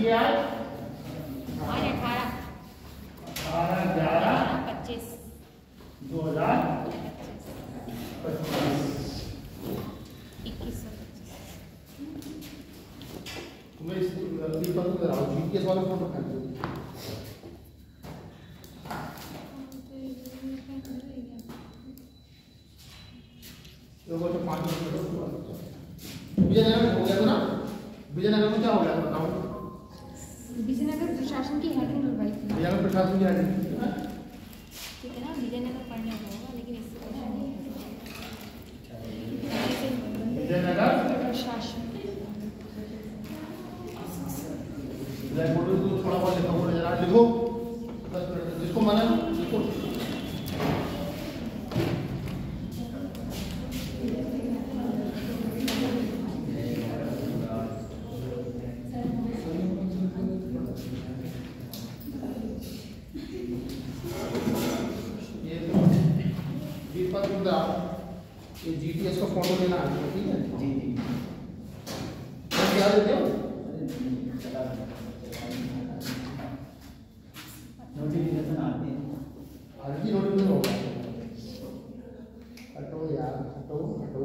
कितनी है आज? 18/11/25 2025। 2125। तुम्हें इस पेपर को कराओ, जीपीएस वाला फोटो कर दो। तो वो तो 5 मिनट विजयनगर में हो गया था ना? विजयनगर में क्या हो गया था बताओ? विजयनगर प्रशासन की हेडिंग डलवाई थी। विजयनगर प्रशासन की हेडिंग ठीक है ना, विजयनगर पढ़ने होगा, लेकिन इससे पता नहीं विजयनगर प्रशासन। ब्लैक बोर्ड में थोड़ा बहुत लिखा हुआ जरा लिखो, 10 मिनट जिसको मना लिखो। ये जीटीएस का फोटो लेना है, ठीक है जी जी। तो क्या देते हो? नोटिफिकेशन आती है, आज की नोटिफिकेशन होगा। हटो यार, हटो हटो।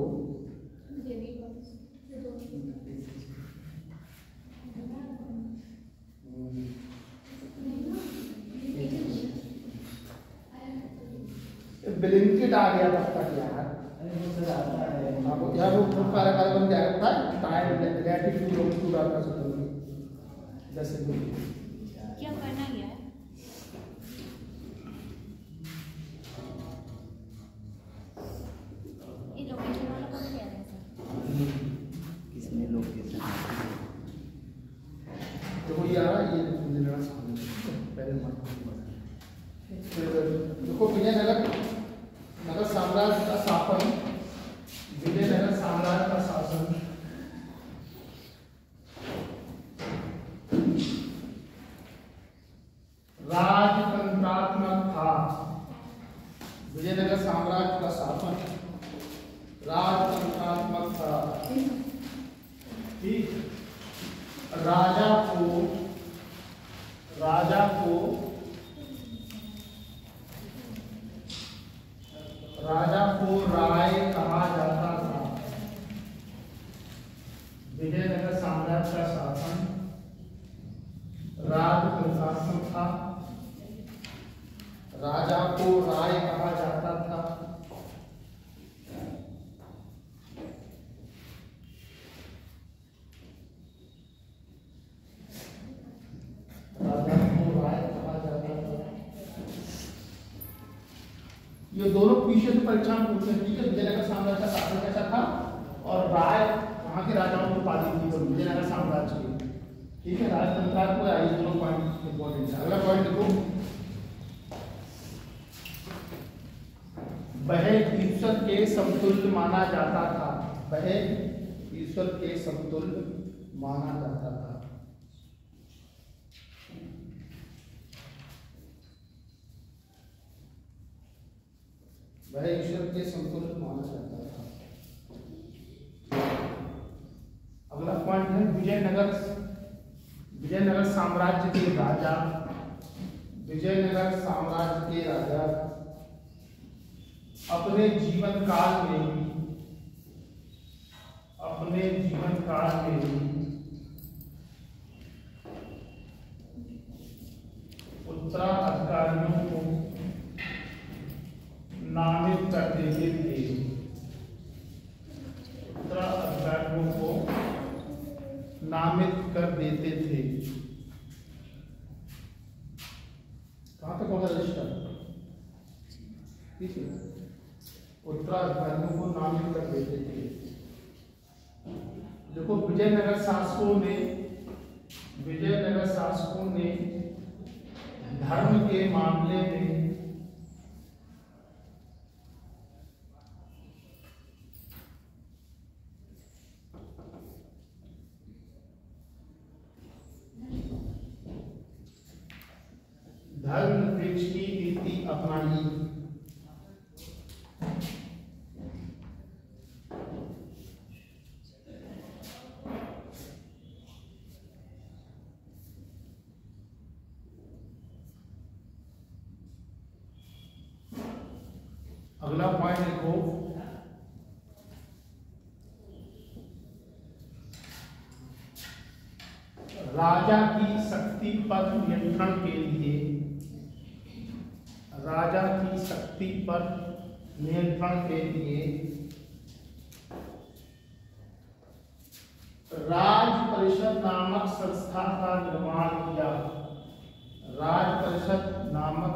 ब्लिंकिट आ गया तब तक यार। अब यार वो खूब सारा कार्यक्रम क्या था, टाइम रिलेटिव टू डाल कर सकते हो जैसे क्या करना क्या है? ये लोकेशन वाला कौन कह रहा है सर? किसमें लोकेशन देखो ये आ रहा है, ये विजयनगर सामने पहले देखो विजयनगर नगर साम्राज्य का शासन, विजयनगर साम्राज्य का शासन राजतंत्रात्मक था। विजयनगर साम्राज्य का शासन राजतंत्रात्मक था। ठीक, राजा को राय कहा जाता था। विजयनगर साम्राज्य का शासन राजतंत्रात्मक था, राजा को राय कहा जाता था। राजा को राय कहा जाता था। ये दोनों पीछे से परीक्षा में पूछते हैं, ठीक है। विजयनगर साम्राज्य का शासन कैसा था और राय वहां के राजाओं को पाली थी तो विजयनगर साम्राज्य की, ठीक है। राजतंत्र को आई दोनों पॉइंट इंपॉर्टेंट है। अगला पॉइंट देखो, वह ईश्वर के समतुल्य माना जाता था। वह ईश्वर के समतुल्य माना जाता था। वह ईश्वर के समतुल्य माना जाता था। अगला पॉइंट है विजयनगर साम्राज्य के राजा, विजयनगर साम्राज्य के राजा अपने जीवन काल में उत्तराधिकारियों को नामित कर देते थे। उत्तराधिकारियों को नामित कर देते थे। कहां तक होगा रजिस्टर, ठीक है। उत्तराधिकारियों को नामित कर देते थे। देखो विजयनगर शासकों ने धर्म के मामले में धर्मनिरपेक्ष की नीति अपनाई। राजा की शक्ति पर नियंत्रण के लिए, राजा की शक्ति पर नियंत्रण के लिए राज परिषद नामक संस्था का निर्माण किया। राज परिषद नामक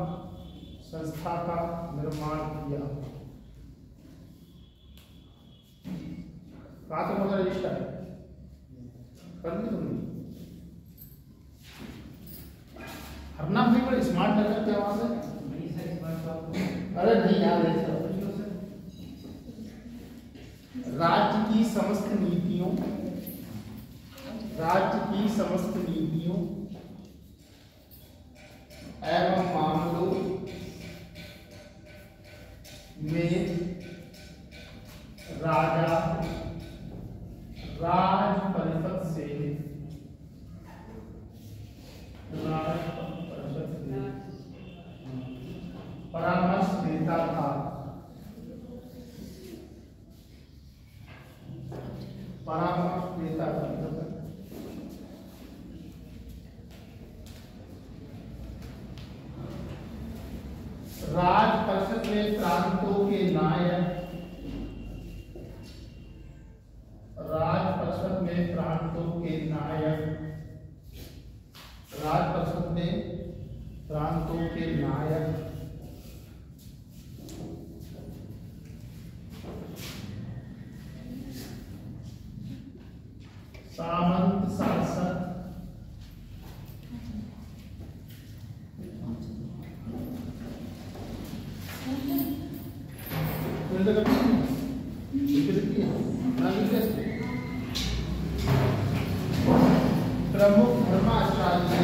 संस्था का निर्माण किया। कहाँ तक होगा रजिस्टर कर दी तुमने? हरना भाई बड़े स्मार्ट लग रहे थे वहां से। अरे नहीं यार, राज्य की समस्त नीतियों, राज्य की समस्त नीतियों एवं मामलों में राजा राज परिषद से परामर्श देता था। परामर्श देता था। राज परिषद में प्रांतों के नायक, राज परिषद में प्रांतों के नायक, राज परिषद में प्रांतों के नायक सामंत शासक प्रमुख धर्माचार्य,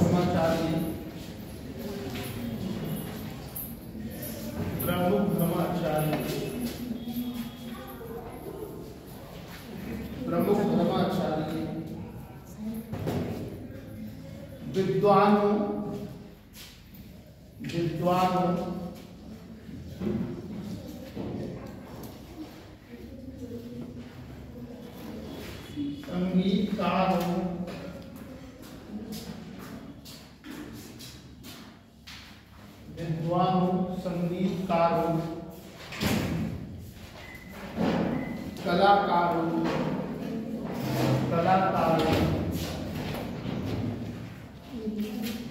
धर्माचार्य, प्रमुख धर्माचार्य, प्रमुख धर्माचार्य, विद्वानों, विद्वानों, संगीतकारों, विद्वानों, संगीतकारों, कलाकारों, कलाकारों,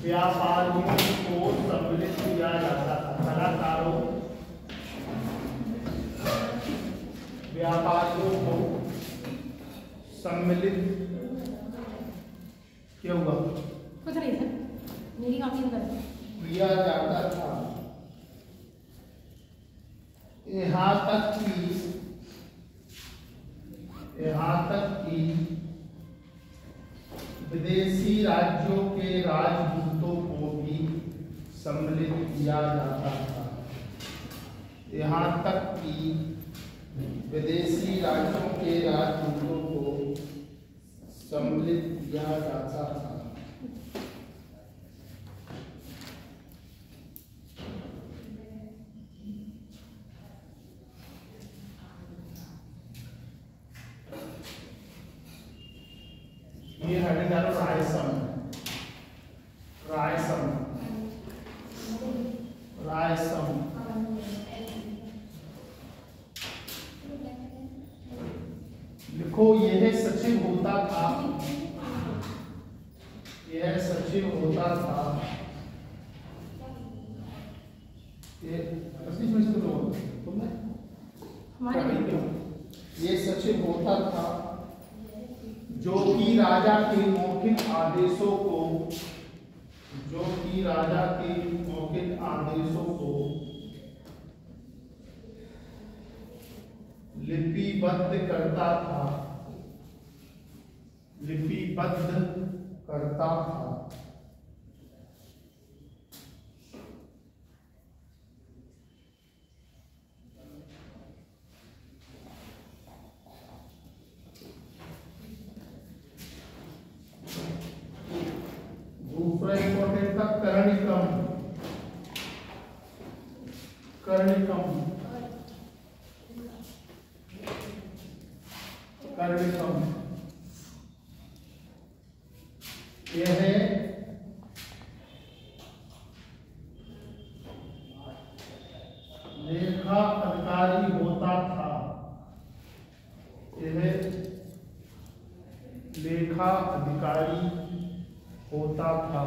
व्यापारियों को सम्मिलित किया जाता था। कलाकारों, व्यापारियों को सम्मिलित क्या हुआ? कुछ नहीं सर, मेरी कॉपी अंदर किया जाता था। यहाँ तक कि विदेशी राज्यों के राजदूतों को भी सम्मिलित किया जाता था। यहाँ तक कि विदेशी राज्यों के राजदूतों को सम्मिलित किया जाता था। ये हेडिंग है रायसम, रायसम, रायसम। लिखो, यह सचिव होता था, यह सचिव होता था। ये सचिव होता था जो कि राजा के मौखिक आदेशों को, जो कि राजा के मौखिक आदेशों को लिपिबद्ध करता था, लिपिबद्ध करता था। दूसरा इंपॉर्टेंट था कर्णिकम, कर्णिकम। वर्णिकम, यह है लेखा अधिकारी होता था, यह लेखा अधिकारी होता था।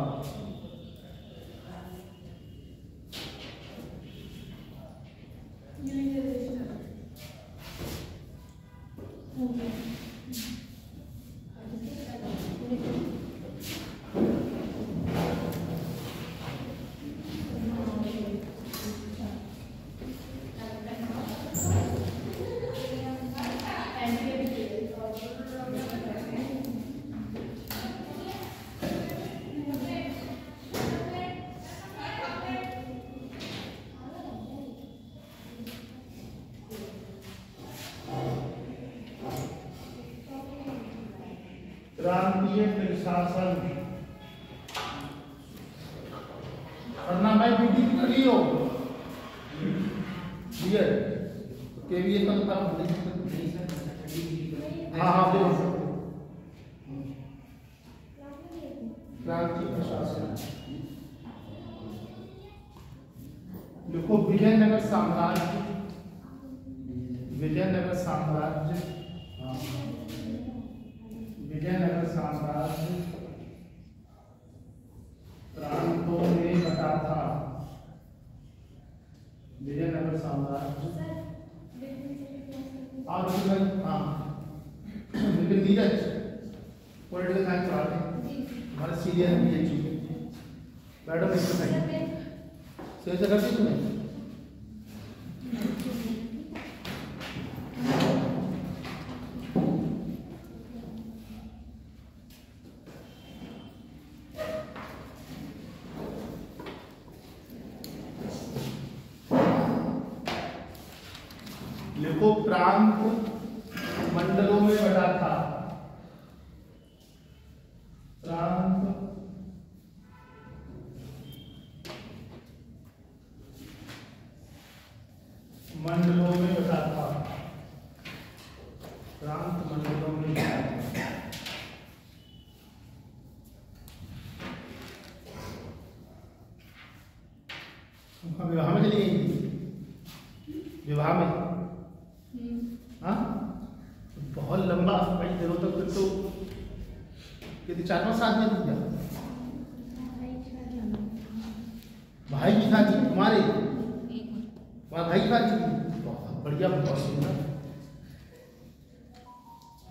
प्रांतीय प्रशासन करना भाई बीटी करी हो क्लियर केवीए का था। हाँ हाँ बोलो। प्रांतीय प्रशासन देखो, विजयनगर साम्राज्य, विजयनगर साम्राज्य, विजयनगर साम्राज्य प्रांतों में बटा था। विजयनगर साम्राज्य हाँ लेकिन नीरज पॉलिटिकल साइंस पढ़ाते हैं हमारे सीनियर पीएचडी मैडम, सही से करती तुम्हें लिखो, प्रांत मंडलों में बटा था। प्रांत मंडलों में बटा था। प्रांत मंडलों में बटा था। विवाह में चली गई, विवाह में हाँ बहुत लंबा कई दिनों तक, फिर तो कितने 4-5 साल में दिया। भाई की शादी तुम्हारे, तुम्हारा भाई की शादी बहुत बढ़िया, बहुत सुंदर,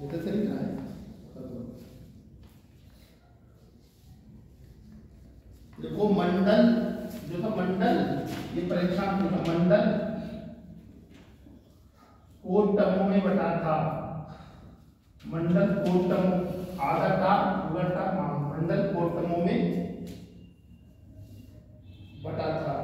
ये तो सही रहा है। देखो मंडल जो था, मंडल ये परीक्षा में था, मंडल कोटमों में बटा था। मंडल कोटम आधा था उगटा, मंडल कोटमों में बटा था।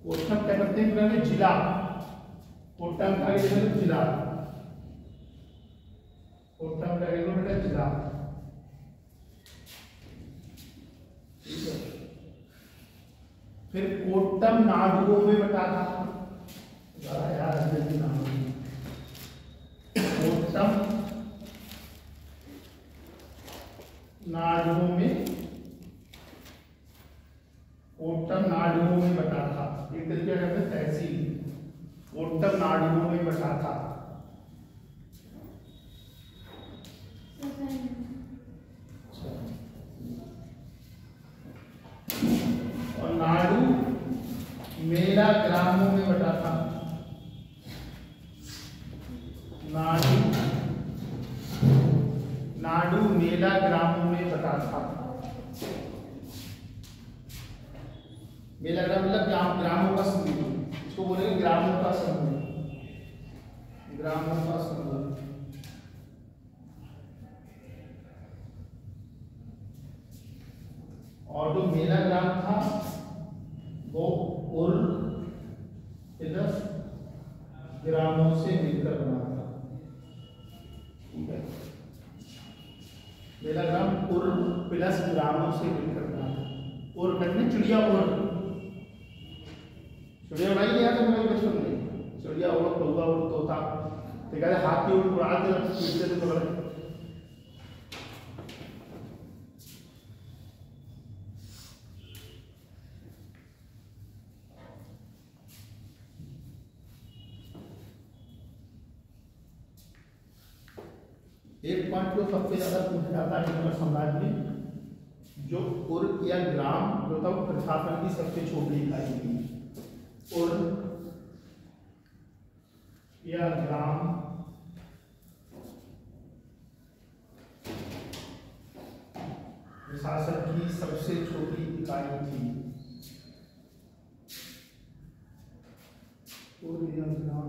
कोटम क्या करते हैं, जिला, कोटम का जिला, कोटम का बेटा जिला, ठीक है। फिर कोटम नाडुओं में बटा था, यार कोटम नाडुओं में, कोटम नाडुओं में बटा था। एक तरीके से तहसील, कोटम नाडुओं में बटा था। और नाडु मेला ग्रामों में बटा था। नाडु मेला ग्रामों में बटा था। मेला ग्राम मतलब ग्रामों का समूह, इसको बोलेंगे ग्रामों का समूह, ग्रामों का समूह। और जो मेला ग्राम था वो उर ग्रामों से मिलकर बना था, ठीक है। बेलाग्राम उर प्लस ग्रामों से मिलकर बना था। उर कहते चिड़िया उर, चिड़िया उड़ाई नहीं आता तुम्हारे बचपन में, चिड़िया उड़, कौवा उड़, तोता, तो कहते हाथी उड़ उड़ाते पीटते थे पकड़। एक पॉइंट जो सबसे ज्यादा पूछा जाता है मुगल साम्राज्य में, जो उर या ग्राम जो था वो प्रशासन की सबसे छोटी इकाई थी। उर या ग्राम प्रशासन की सबसे छोटी इकाई थी। उर या ग्राम,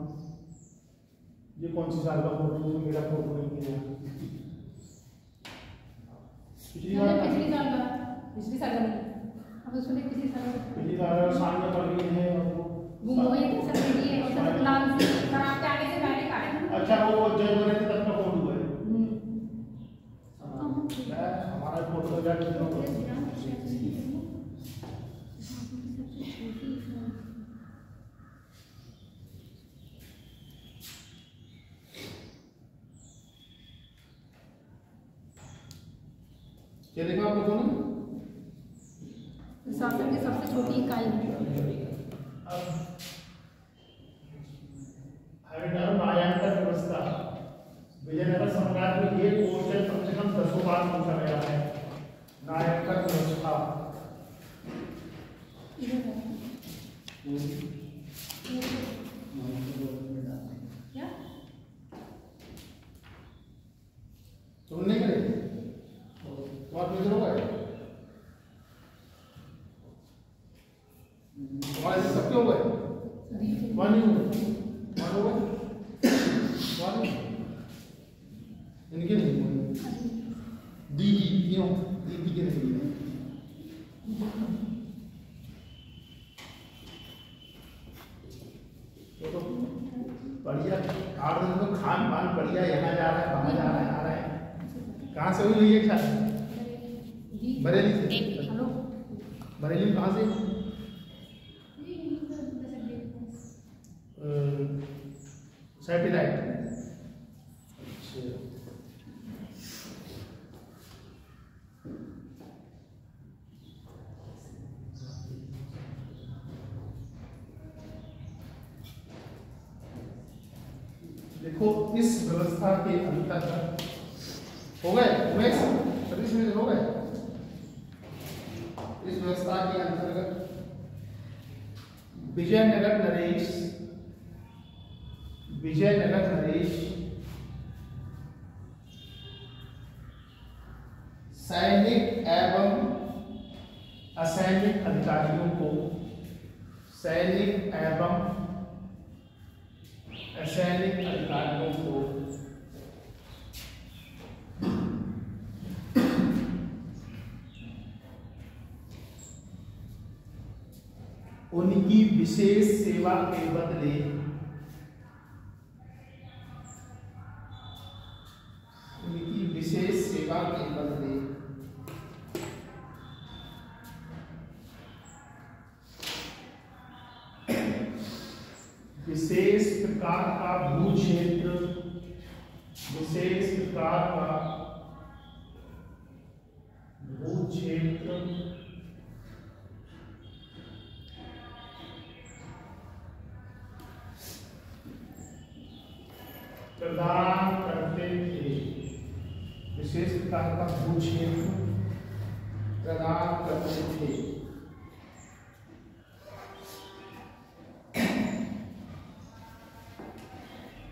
ये कौन सी साल का फोटो है? मेरा फोटो नहीं है। पिछली साल का नहीं, अब उसमें किसी साल पिछली साल सामने पड़ गई है और वो मोबाइल के सब रेडी है और सब नाम से नाम के आगे से मैंने काटा। अच्छा वो जज बने थे तब का फोटो है। हमारा फोटो लगा के दो। क्या देखा आप लोगों ने? शासन की सबसे छोटी इकाई नायंत्र व्यवस्था विजयनगर साम्राज्य में ये क्वेश्चन कम से कम 10 बार पूछा गया है। नायंत्र व्यवस्था क्या सुनने के लिए बहुत मित्र हो गए हमारे सब क्यों गए? वन हो गए इनके नहीं दीदी क्यों दीदी के नहीं है। तो बढ़िया 8 दिन तो खान पान बढ़िया, यहाँ जा रहा है वहाँ जा रहा है आ रहा है। कहाँ से हुई है शादी? बरेली से। बरेली में कहाँ से? सैटेलाइट। देखो इस व्यवस्था के अंतर्गत हो गए उमेश 30 मिनट हो गए। इस व्यवस्था के अंतर्गत विजयनगर नरेश सैनिक एवं असैनिक अधिकारियों को उनकी विशेष सेवा के बदले विशेष प्रकार का भू क्षेत्र प्रदान करते थे। विशेष प्रकार का भू क्षेत्र प्रदान करते थे।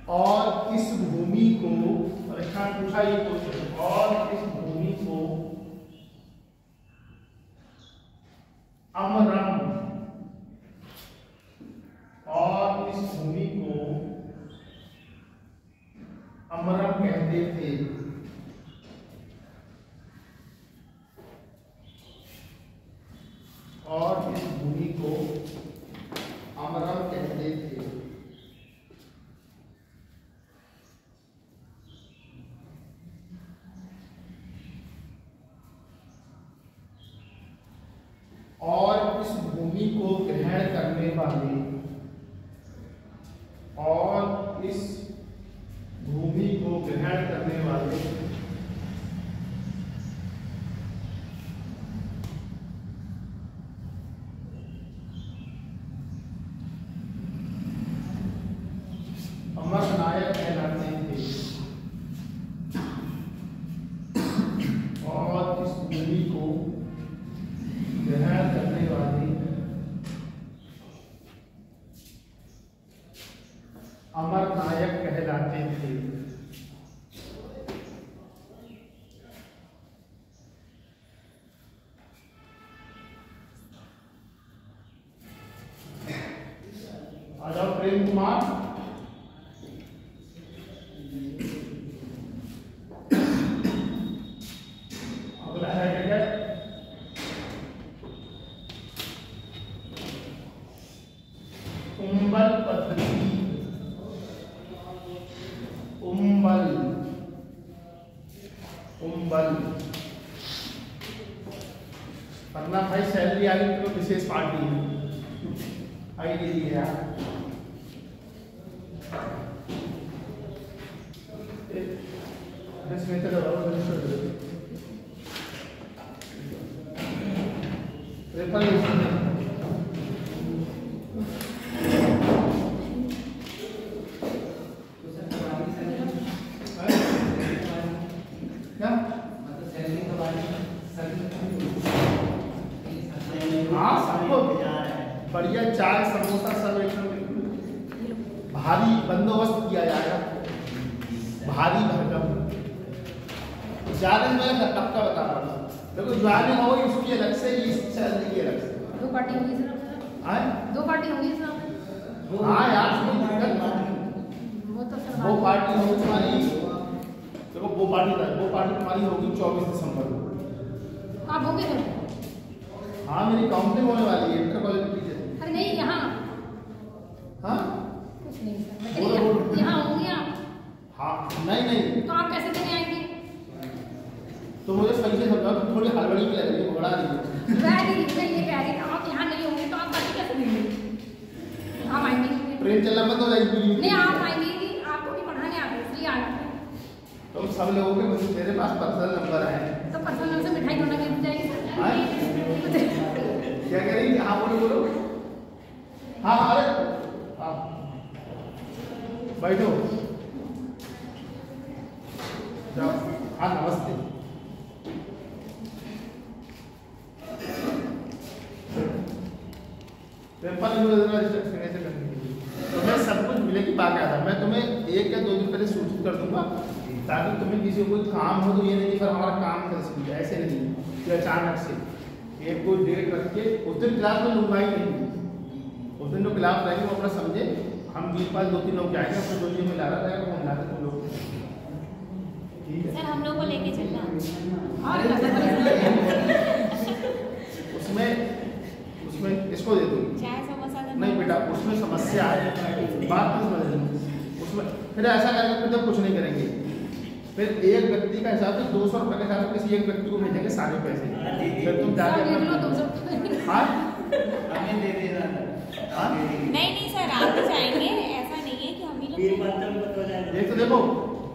और इस भूमि को परीक्षा पूछा ये क्वेश्चन, और इस भूमि को अमरम, और इस भूमि को अमरम कहते थे। और इस भूमि को अमरम कहते थे। को ग्रहण करने वाले और इस भूमि को ग्रहण करने वाले अमर नायक कहलाते थे और इस भूमि को ग्रहण करने वाले अमर नायक कहलाते थे। आ जाओ प्रेम कुमार। अगला है क्या? उम्बल पद्धति। उम्बल उम्बल पढ़ना भाई। सैलरी आ गई तो विशेष पार्टी है आई लीजिए यार। इसमें चलो हाँ सबको बढ़िया चाय समोसा सब एकदम भारी बंदोबस्त किया जाएगा, भारी भरकम। ज्वाइनिंग में पक्का बता रहा हूँ। देखो ज्वाइनिंग होगी उसकी अलग से, इस सैलरी की अलग से। 2 पार्टी होंगी सर। हाँ 2 पार्टी होंगी सर। हाँ यार कोई दिक्कत नहीं। वो तो सर वो पार्टी होगी तुम्हारी। देखो वो पार्टी तुम्हारी होगी 24 दिसंबर को। आप होंगे सर? हाँ मेरी काउंसलिंग होने वाली है इंटर कॉलेज टीचर। अरे नहीं यहाँ। हाँ कुछ नहीं सर, यहाँ होंगे आप? हाँ नहीं तो आप कैसे देने आएंगे? तो मुझे सही से समझाओ, तुम थोड़ी हड़बड़ी की लग रही है, घबरा रही है। मैं ये कह रही हूँ आप यहाँ नहीं होंगे तो आप पार्टी कैसे देंगे? आप आएंगे? ट्रेन चलना बंद हो जाएगी। नहीं आप आएंगे कि आपको भी पढ़ाने आते इसलिए आ जाते हैं। तो सब लोगों के मेरे पास पर्सनल नंबर है। तो पर्सनल से मिठाई दोनों गिफ्ट जाएगी सर। क्या कह रही? हाँ बोलो। हाँ अरे हाँ बैठो जाओ। हाँ नमस्ते। पेपर सिग्नेचर करने के लिए तुम्हें सब कुछ मिलेगी बाकायदा। मैं तुम्हें 1 या 2 दिन पहले सूचित कर दूंगा ताकि तुम्हें किसी को कोई काम हो तो ये नहीं फिर हमारा काम कर सके। ऐसे नहीं कि अचानक से एक कोई डेट रख के उस दिन क्लास में लूंगा ही नहीं। उस दिन जो क्लास रहेंगे वो अपना समझे। हम 20-5 2-3 लोग जाएंगे अपने जो में ला रहा रहेगा वो मिला तुम लोग। ठीक है सर हम लोग को लेके चलना। उसमें इसको दे दूँगी। चाय समोसा नहीं बेटा उसमें समस्या है, बात तो समझ लो। उसमें फिर ऐसा करेंगे फिर तो कुछ नहीं करेंगे। फिर एक व्यक्ति का हिसाब से 200 रुपये के हिसाब से किसी एक व्यक्ति को भेजेंगे सारे पैसे। फिर तुम जाके हाँ नहीं सर आप ही जाएंगे, ऐसा नहीं है कि हम ही लोग। एक तो देखो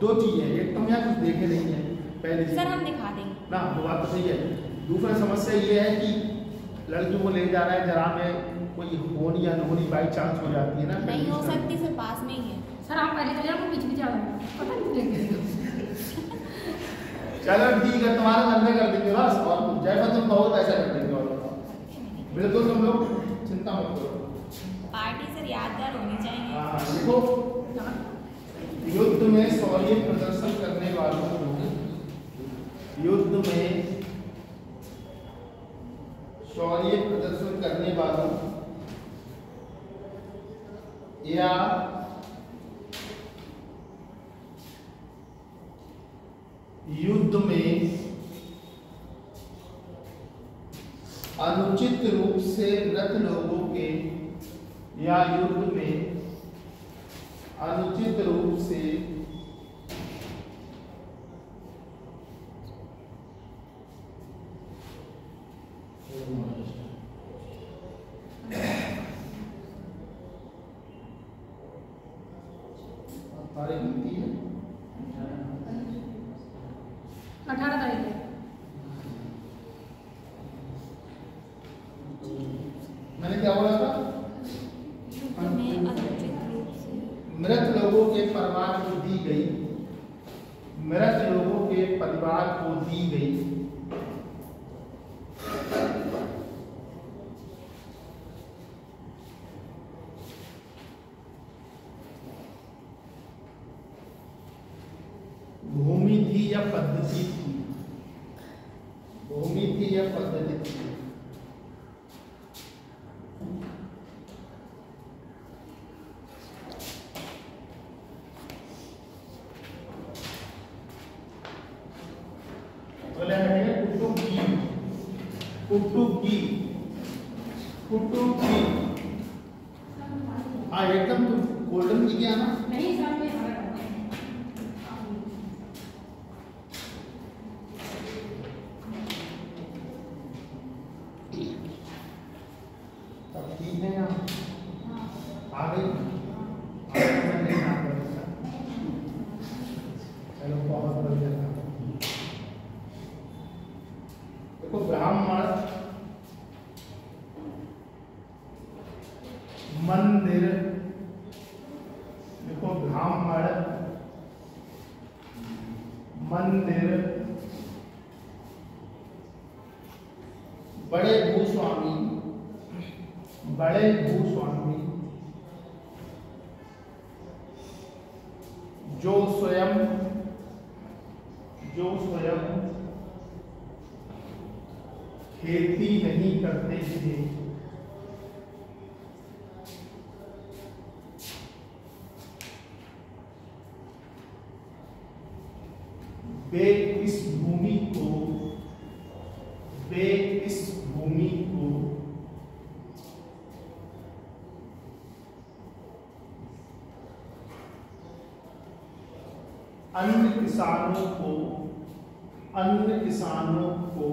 2 चीजें, एक तुम यहाँ कुछ देखे नहीं है पहले सर हम दिखा देंगे ना, वो बात तो सही है। दूसरा समस्या ये है कि लड़कियों को ले जा रहा है जरा में कोई होनी या न होनी बाई चांस हो जाती है ना। नहीं हो सकती सर, पास में ही है। सर आप पहले चले जाओ, पीछे जा रहे हैं पता नहीं चलो ठीक है तुम्हारे मन में कर देंगे बस। और जैसा तुम कहो वैसा कर देंगे। और बिल्कुल तुम लोग चिंता मत करो। पार्टी सर यादगार होनी चाहिए। हाँ देखो युद्ध में शौर्य प्रदर्शन करने वालों को, युद्ध में शौर्य प्रदर्शन करने वालों या युद्ध में अनुचित रूप से मृत लोगों के, या युद्ध में अनुचित रूप से तारीख कितनी है? 18 तारीख है। मैंने क्या बोला था? में अनुचित रूप से मृत लोगों के परिवार को दी गई, मृत लोगों के परिवार को दी गई भूमि थी या पद्धति थी? भूमि थी या पद्धति थी? बोला है कुटुंबी, कुटुंबी, कुटुंबी। हाँ एकदम तुम गोल्डन जी के आना। नहीं सब में हरा करते हैं। तब ठीक है ना? आ गई? चलो बहुत बढ़िया था। देखो ब्राह्मण, मंदिर, देखो ब्राह्मण, मंदिर, बड़े भूस्वामी, बड़े भूस्वामी जो स्वयं खेती नहीं करते थे, वे इस भूमि को अन्य किसानों को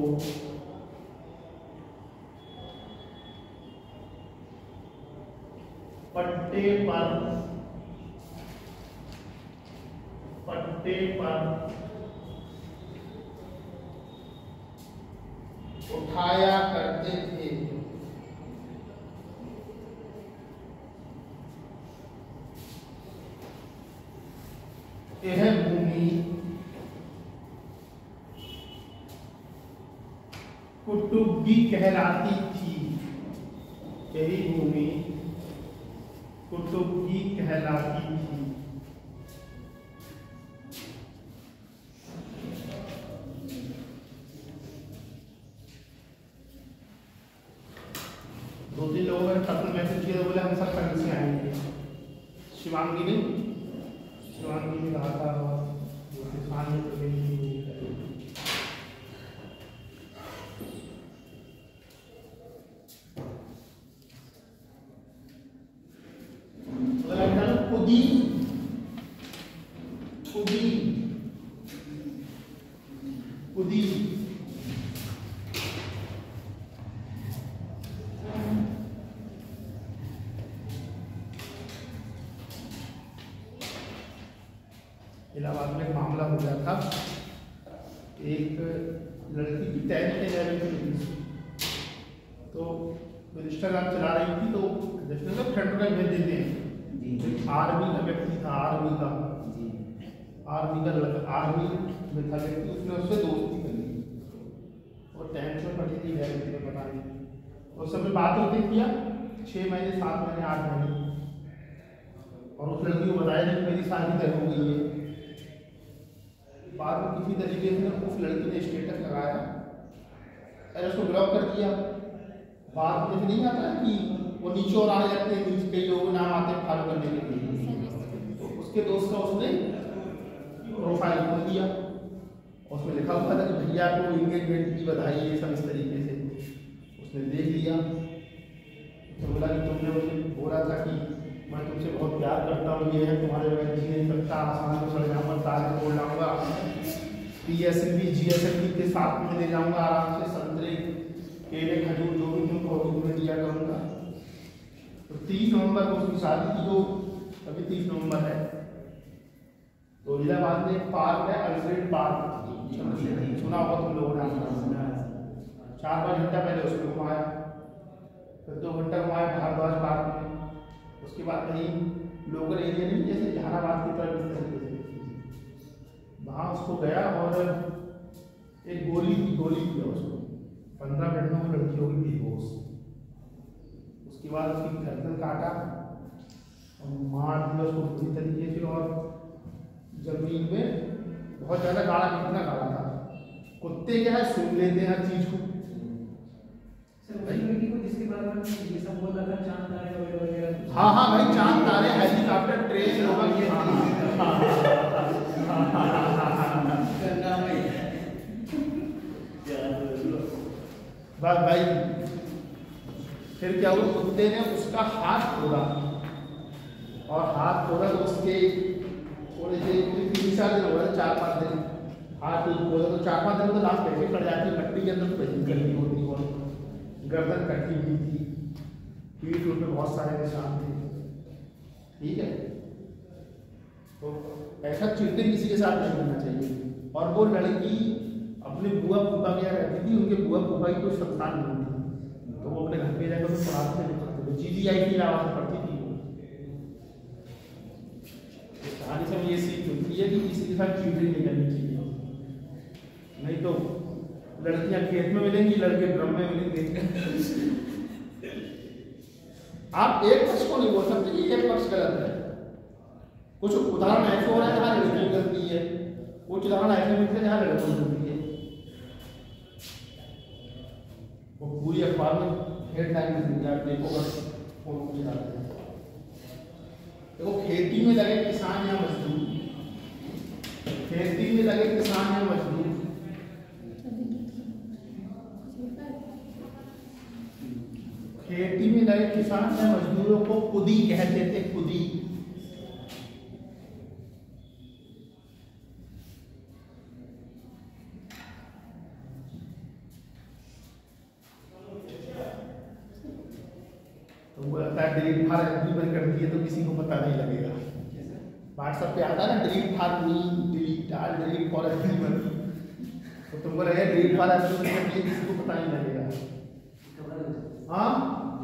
पट्टे पर उठाया करते थे। यह भूमि कुटुंबी कहलाती थी। यही भूमि कुटुंबी कहलाती थी। दो तीन लोगों ने पत्र मैसेज किया, बोले हम सब कहीं से आएंगे। शिवांगी ने कहा था खुदी इलाहाबाद में मामला हो गया था। एक लड़की की 10th के लेवल पे थी, तो इंस्टाग्राम चला रही थी, तो जैसे लोग फ्रेंड का भेज देते हैं। आर्मी का व्यक्ति था, आर्मी में था व्यक्ति, उसने उससे दोस्ती कर ली और 10th में पढ़ी थी, 11th में पता नहीं। उस समय बात होती किया 6 महीने, 7 महीने, 8 महीने, और उस लड़की को बताया कि मेरी शादी तय हो गई है। बाद में किसी तरीके से उस लड़की ने स्टेटस लगाया और उसको ब्लॉक कर दिया। बाद में नहीं आता है कि वो नीचे और आने लगते हैं, नीचे कई लोग नाम आते हैं फॉलो करने के लिए, तो उसके दोस्त का उसने प्रोफाइल खोल दिया, उसमें लिखा हुआ था कि भैया को इंगेजमेंट की बधाई है, सब इस तरीके से। उसने देख लिया तो बोला कि तुमने मुझे बोला था कि मैं तुमसे बहुत प्यार करता हूँ, ये है तुम्हारे बगैर जी नहीं सकता, आसमान को चढ़ जाऊँगा, ताज तोड़ लाऊंगा, PSLV GSLV के साथ में ले जाऊँगा, आराम से संतरे केले खजूर जो भी तुम कहोगे तुम्हें दिया करूँगा। तो 30 नवंबर को उसकी शादी थी, जो अभी 30 नवंबर है, फरीदाबाद में एक पार्क है अल्फ्रेड पार्क, सुना होगा तुम लोगों ने। 4-5 घंटा पहले उसमें घुमाया, फिर 2 घंटा घुमाया भारद्वाज पार्क में। उसके बाद कहीं लोकल एरिया नहीं जैसे जहानाबाद की तरफ इस तरीके से वहाँ उसको गया और एक गोली दिया उसको। 15 मिनट में वो लड़की हो गई बेहोश। उसके बाद उसकी गर्दन काटा और मार दिया उसको पूरी तरीके से, और जमीन में बहुत ज़्यादा गाढ़ा, कितना गाढ़ा था। कुत्ते क्या है सुन लेते हैं हर चीज़ को। जिसके बारे में ये सब बोल रहा था, चांद तारे वगैरह। हाँ हाँ भाई, चांद तारे, हेलीकॉप्टर, ट्रेन होगा ये। बस भाई फिर क्या हुआ, कुत्ते ने उसका हाथ खोदा, और हाथ खोदा तो उसके थोड़े से 3-4 दिन हो गए, 4-5 दिन हाथ खोदा तो 4-5 दिन में तो लाश कैसे कट जाती है, मिट्टी के अंदर तो वैसी कटी होती है, गर्दन कटी हुई थी, पीठ पे बहुत सारे निशान थे। ठीक है, तो ऐसा चीटिंग किसी के साथ नहीं करना चाहिए। और वो लड़की अपने बुआ फूफा के यहाँ रहती थी, उनके बुआ फूफा की कोई संतान नहीं थी, तो वो अपने घर पे जाकर तो पढ़ाते थे, GGI की आवाज़ पढ़ती थी। कहानी से ये सीख मिलती है कि किसी के साथ चीटिंग नहीं करनी चाहिए, नहीं तो लड़कियां खेत में मिलेंगी, लड़के ड्रम में मिलेंगे। आप एक पक्ष को नहीं बोल सकते कि एक पक्ष गलत है। कुछ उदाहरण ऐसे हो रहे हैं जहाँ लड़की गलती है, कुछ उदाहरण ऐसे मिलते हैं जहाँ लड़कों की गलती है। वो पूरी अखबार में हेडलाइन में देंगे, आप देखोगे फोटो को चलाते हैं। देखो, खेती में लगे किसान या मजदूर, खेती में लगे किसान या मजदूर, खेती में लगे किसान या मजदूरों को कुदी कहते थे, कुदी। तो वो लगता है डिलीट फार बंद कर दिए तो किसी को पता नहीं लगेगा। व्हाट्सएप पे आता है ना, delete far me, delete all, delete for everyone, तो तुमको लगेगा डिलीट फार एवरीवन कर दिए, किसी को पता नहीं लगेगा। हाँ,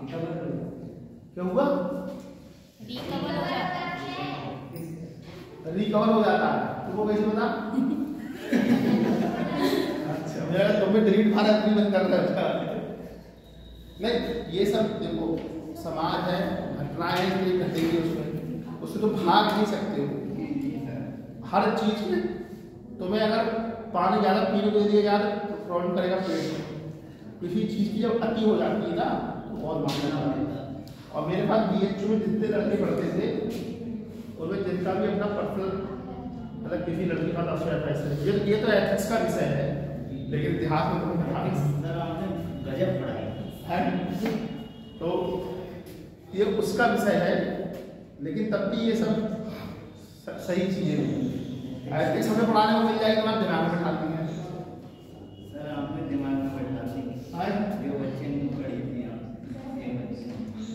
क्या हुआ? रिकवर हो जाता है। रिकवर हो जाता है, तुमको कैसे पता? अच्छा, मेरा तुम्हें डिलीट फार एवरीवन कर रहा है। नहीं, ये सब देखो समाज है, घटनाएं हैं, घटेगी उसमें तो भाग नहीं सकते हो। हर चीज में तुम्हें अगर पानी ज़्यादा पीने को दिया जाए तो प्रॉब्लम करेगा पेट में। किसी चीज़ की जब अति हो जाती है ना तो बहुत मामला होता है। और मेरे पास BHU में जितने लड़के पढ़ते थे उनमें जिनका भी अपना पर्सनल मतलब किसी लड़की का अफेयर था, इसलिए ये तो एथिक्स का विषय है, लेकिन इतिहास में तुम्हें गजब पढ़ाई है तो ये उसका विषय है, लेकिन तब भी ये सब सही चीज़ें नहीं। एथिक्स हमें पढ़ाने को मिल जाएगी तो आप दिमाग में बैठा देंगे। सर आपने दिमाग में बैठा देंगे जो बच्चे ने पढ़ी थी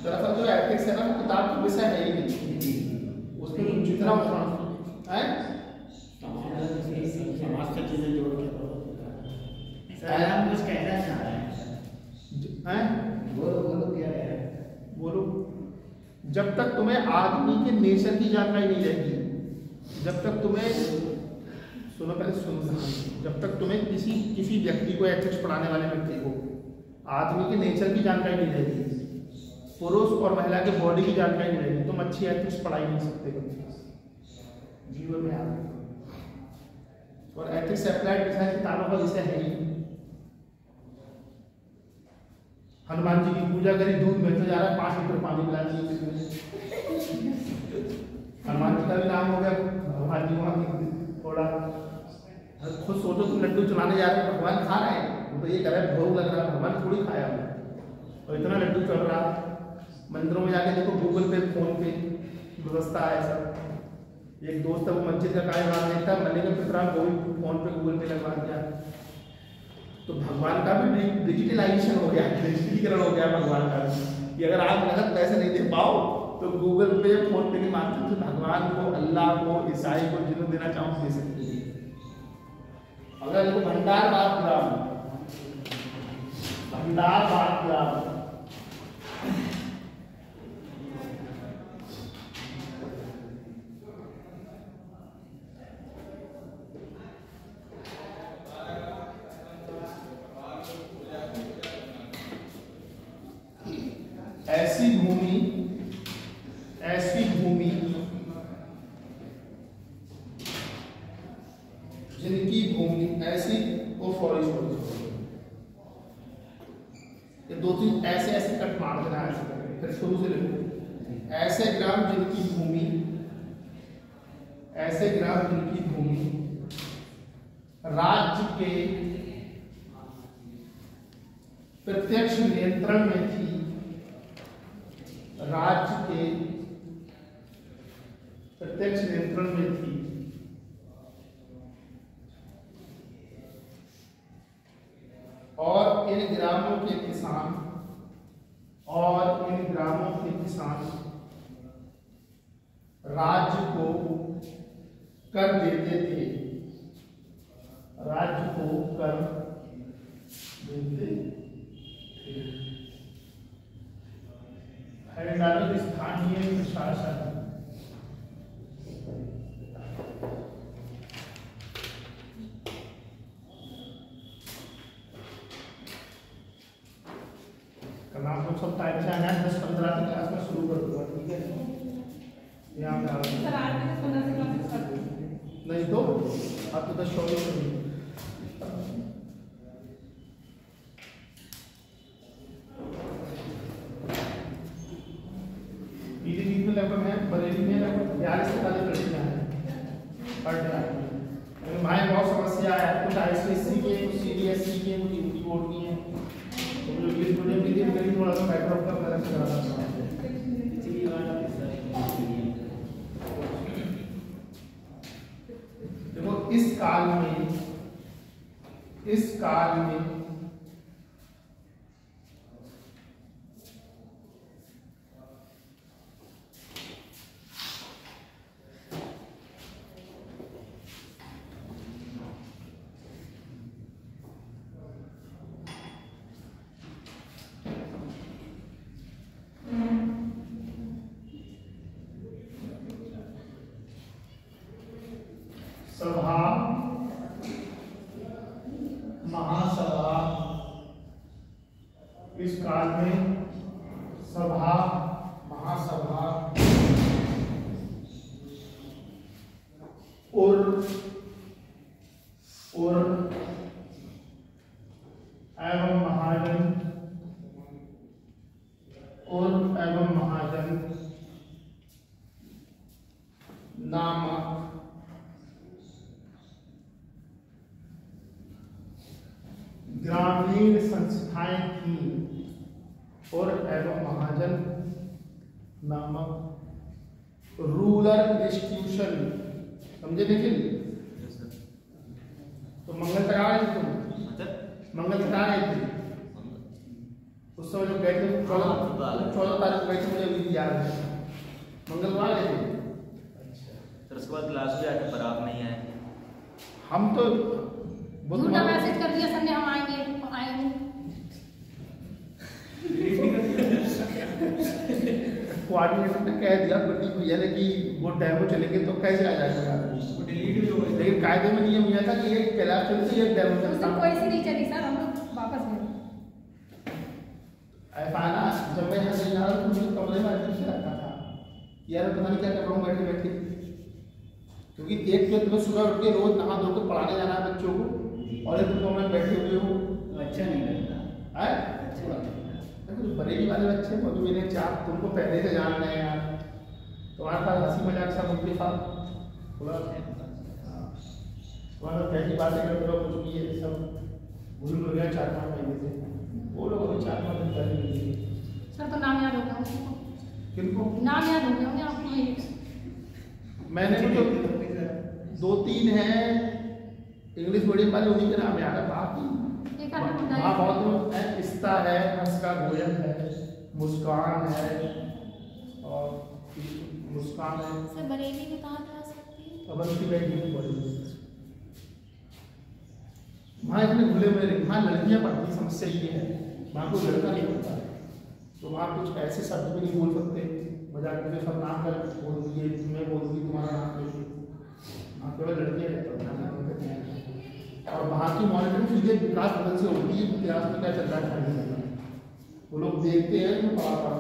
दरअसल जो एथिक्स है ना वो किताब का विषय है ही नहीं, उसमें तुम जितना है समाज से चीजें जोड़ के सर हम कुछ कहना चाह रहे हैं। बोलो क्या है? बोलो। जब तक तुम्हें आदमी के नेचर की जानकारी नहीं रहेगी, जब तक तुम्हें सुनो पहले सुनो, जब तक तुम्हें किसी व्यक्ति को एथिक्स पढ़ाने वाले व्यक्ति को आदमी के नेचर की जानकारी नहीं रहेगी, पुरुष और महिला के बॉडी की जानकारी नहीं रहेगी, तुम अच्छी एथिक्स पढ़ा ही नहीं सकते कभी जीवन में आगे। और एथिक्स अप्लाइड विषय किताबों का विषय है ही। हनुमान जी की पूजा करी, दूध में तो जा रहा है 5 लीटर पानी पिला दिए। हनुमान जी का भी नाम हो गया, भगवान जी वहाँ थोड़ा खुद सोचो, तुम लड्डू चलाने जा रहे हो, भगवान खा रहे हैं तो ये कह रहे हैं भोग लग रहा है, भगवान थोड़ी खाया हो, और इतना लड्डू चल रहा है। मंदिरों में जाके देखो, गूगल पे फोन पे व्यवस्था है सब। एक दोस्त है वो मस्जिद का कार्यभार देखता है, महीने का फितरा वो भी फोन पे गूगल पे लगवा दिया। तो भगवान का भी डिजिटलाइजेशन हो गया, डिजिटलीकरण हो गया भगवान का भी, कि अगर आप नगद पैसे नहीं दे पाओ तो गूगल पे फोन पे के माध्यम से भगवान को अल्लाह को, ईसाई को, जिन्हें देना चाहो दे सकते हैं। अगर देखो भंडार बात ग्राम, भंडार बात ग्राम, ऐसी भूमि जिनकी भूमि ऐसी और फॉरेस्ट, ये दो तीन ऐसे ऐसे कट मार देना है, फिर शुरू से लिखो। ऐसे ग्राम जिनकी भूमि, ऐसे ग्राम जिनकी भूमि राज्य के प्रत्यक्ष नियंत्रण में थी, राज्य के प्रत्यक्ष नियंत्रण में थी, और इन ग्रामों के किसान, और इन ग्रामों के किसान राज्य को कर देते थे, राज्य को कर देते थे। हरियाणा स्थानीय प्रशासन, कल आप लोग सब टाइम से आना है, 10-15 की क्लास में शुरू कर दूंगा, ठीक है। यहाँ पे सर 8 से 15 से क्लासेस कर दूँ नहीं तो आप तो 10-24 पीलीभीत में लगभग है, बरेली में लगभग 42-43 लड़कियां हैं पर डे। हमारे बहुत समस्या है, कुछ आईसीएससी के, कुछ सीबीएसई के, कुछ यूपी बोर्ड की हैं, तो जो इंग्लिश मीडियम की थी मेरी थोड़ा सा बैकग्राउंड का अलग से रहा था। देखो इस काल में सभा, महासभा, इस काल में सभा, महासभा और एवं महाजन नामक ग्रामीण संस्थाएं थी, और एवं महाजन नामक रूरल इंस्टीट्यूशन, समझे? देखिए तो मंगल तक आ रहे थे, मंगल तक आ रहे थे उस समय जो गए थे 14 तारीख गए थे, मुझे अभी याद है, मंगल आ रहे थे। सर उसके बाद क्लास भी आके पर आप नहीं आए। हम तो झूठा मैसेज कर दिया सर ने, हम आएंगे। कोऑर्डिनेटर ने कह दिया प्रदीप भैया ने कि वो डेमो चलेंगे तो कैसे आ जाएगा, लेकिन कायदे में नियम यह था कि एक क्लास चलती है, एक डेमो चलता है। कोई सी नहीं चली सर, हम लोग वापस गए। ऐसा ना, जब मैं यहाँ से जा रहा था तो मुझे कमरे में अजीब से लगता था, यार पता नहीं क्या कर रहा हूँ बैठे बैठे, क्योंकि एक तो तुम्हें सुबह उठ के रोज नहा धो के पढ़ाने जाना है बच्चों को, और एक तो मैं बैठे हुए हो, अच्छा नहीं लगता है अच्छा तो बरेली वाले बच्चे को मेरे चार तुमको पहले से जान रहे हैं यार, तुम्हारे पास हंसी मजाक सब उनके साथ थोड़ा तुम्हारा पहली बातें करते रहो, कुछ भी ये सब भूल हो गया 4-5 महीने से, वो लोग अभी 4-5 दिन पहले मिले सर तो नाम याद हो गया उसको, किनको नाम याद हो गया होंगे आपको। मैंने तो 2-3 हैं इंग्लिश मीडियम वाले, उन्हीं के नाम याद है, बाकी हाँ बहुत है, पिस्ता है, हंस का भोजन है, मुस्कान है, और मुस्कान है, सर बरेली में कहाँ जा सकती है? अवंती बैठी है कॉलेज। वहाँ इतने खुले में वहाँ लड़कियाँ पढ़ती, समस्या ये है वहाँ कोई लड़का नहीं पढ़ता, तो वहाँ कुछ ऐसे शब्द भी नहीं बोल सकते, मजाक में सब नाम कर बोल दिए, मैं बोल दूँगी तुम्हारा नाम लेके, वहाँ केवल लड़कियाँ रहते हैं। और वहाँ की मॉनिटरिंग इसलिए विकास बदल से होती है, इतिहास में क्या चल रहा है वो लोग देखते हैं तो पढ़ा पढ़ा।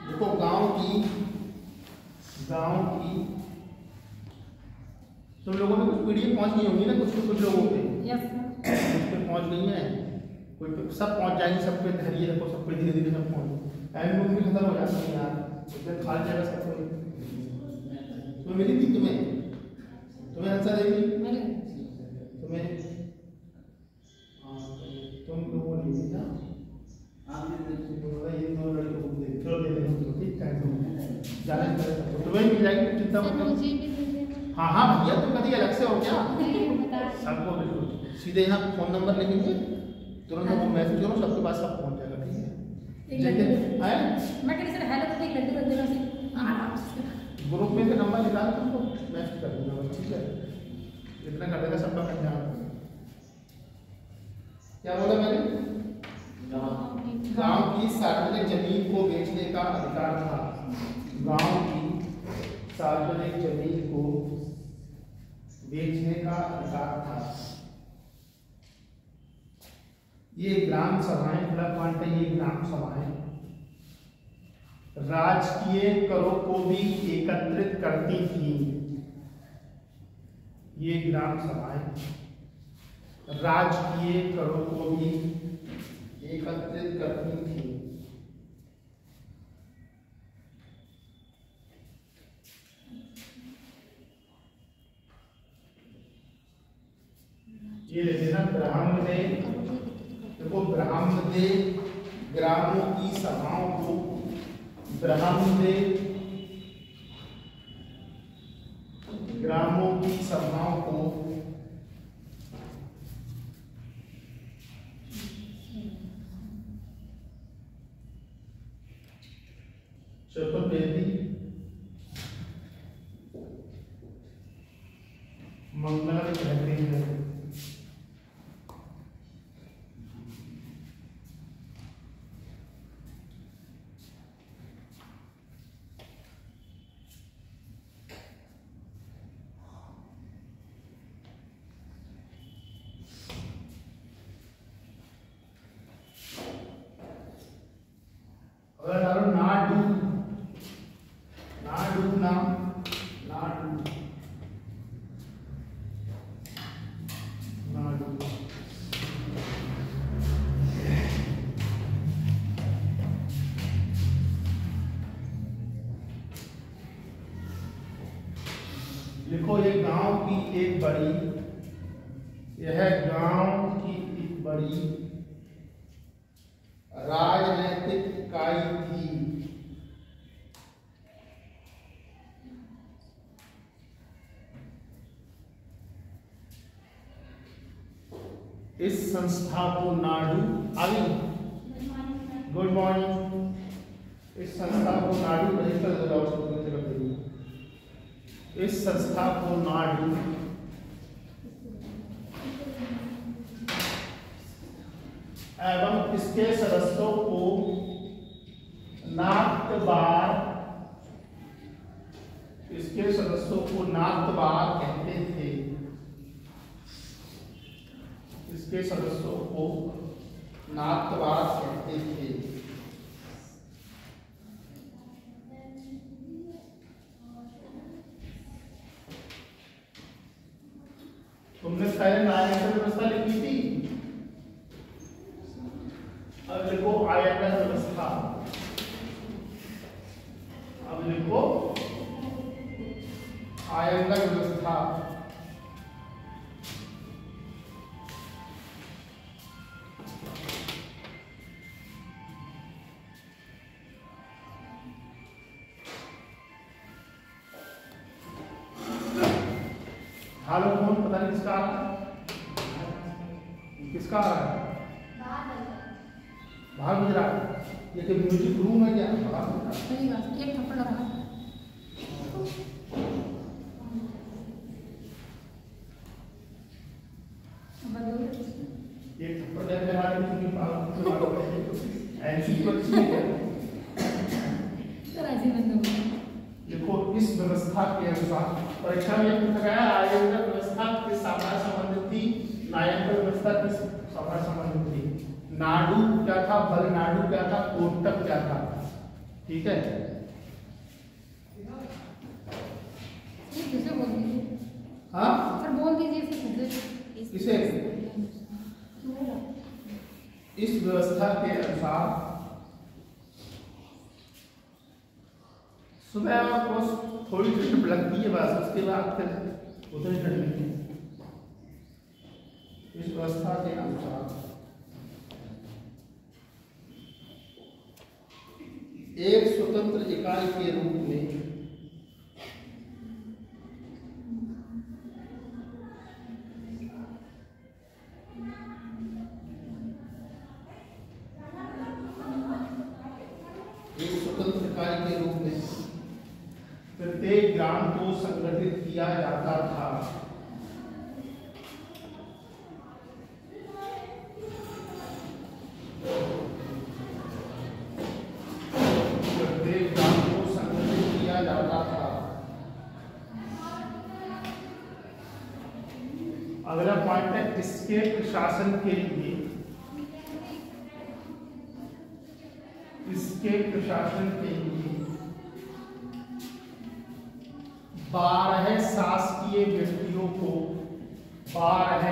देखो गांव की तुम लोगों में कुछ पीढ़ी पहुंच गई होंगी ना, कुछ लोगों पे उस पे पहुंच गई है, कोई सब पहुंच जाएंगे, सब पे धैर्य रखो, सब पे धीरे धीरे सब पहुंच टाइम बुक भी खत्म हो जाता है यार, उसमें खाली जगह सब तो मिली थी तुम्हें आंसर देगी तुम्हें तुम लोगों ने नहीं था ये दो लड़के को देख चलो दे देना ठीक है जाने तुम्हें मिल जाएगी चिंता मत करो। हाँ हाँ भैया तुम कभी अलग से हो क्या सबको बिल्कुल सीधे यहाँ फोन नंबर लिखेंगे तुरंत वो मैसेज करो सबके पास सब पहुँच जाएगा ठीक है। मैं कहती सर हेलो तो एक लड्डू कर देना से आराम से ग्रुप में से नंबर निकाल तुमको मैसेज कर दूंगा बस ठीक है, इतना कर देगा सबका पंजाब। क्या बोला मैंने? गांव की सार्वजनिक जमीन को बेचने का अधिकार था, गांव की सार्वजनिक जमीन को बेचने का अधिकार था। ये ग्राम सभाएं क्लब मानते ये ग्राम सभाएं राजकीय करों को भी एकत्रित करती थी। ये ग्राम सभाएं राजकीय करों को भी एकत्रित करती थी। ये लिख देना ब्राह्मणदेव। देखो ब्राह्मणदेव ग्रामों की सभाओं को ब्राह्मणदेव ग्रामों की सभाओं को चतुर्वेदी मंगलम कहते हैं। लिखो ये गांव की एक बड़ी, यह गांव की एक बड़ी राजनैतिक इकाई थी। इस संस्था को नाडू गुड मॉर्निंग। इस संस्था को नाडू रजिस्टर कर देंगे। इस संस्था को नाडू एवं इसके सदस्यों को नाथबार, इसके सदस्यों को नाथबार कहते थे। इसके सदस्यों को नाथबार कहते थे। तुमने पहले नायक व्यवस्था लिखी थी, अब लिखो आयकर व्यवस्था। अब लिखो आयकर व्यवस्था। हालो कौन पता नहीं किसका आ रहा है, किसका आ रहा है? बाहर गुजरात। ये तो म्यूजिक रूम है क्या? सही बात, एक थप्पड़ लगा। एक थप्पड़ दे रहा है क्योंकि पागल ऐसी कुछ नहीं है। सर ऐसे बंद हो। देखो इस व्यवस्था के अनुसार परीक्षा में पूछा गया आयंगर व्यवस्था किस सामान्य संबंधित थी, नायंगर व्यवस्था किस सामान्य संबंधित थी, नाडु क्या था, बल नाडु क्या था, कोटक क्या था। ठीक है, दूसरे बोल दीजिए। हाँ सर बोल दीजिए इसे इस व्यवस्था के अनुसार सुबह आपको थोड़ी ठंड लगती है बस, उसके बाद फिर उतनी ठंड नहीं है। इस व्यवस्था के अनुसार एक स्वतंत्र इकाई के रूप में प्रत्येक ग्राम को संगठित किया जाता था। प्रत्येक ग्राम को संगठित किया जाता था। अगला पॉइंट है इसके प्रशासन के लिए, इसके प्रशासन के लिए 12 शासकीय व्यक्तियों को 12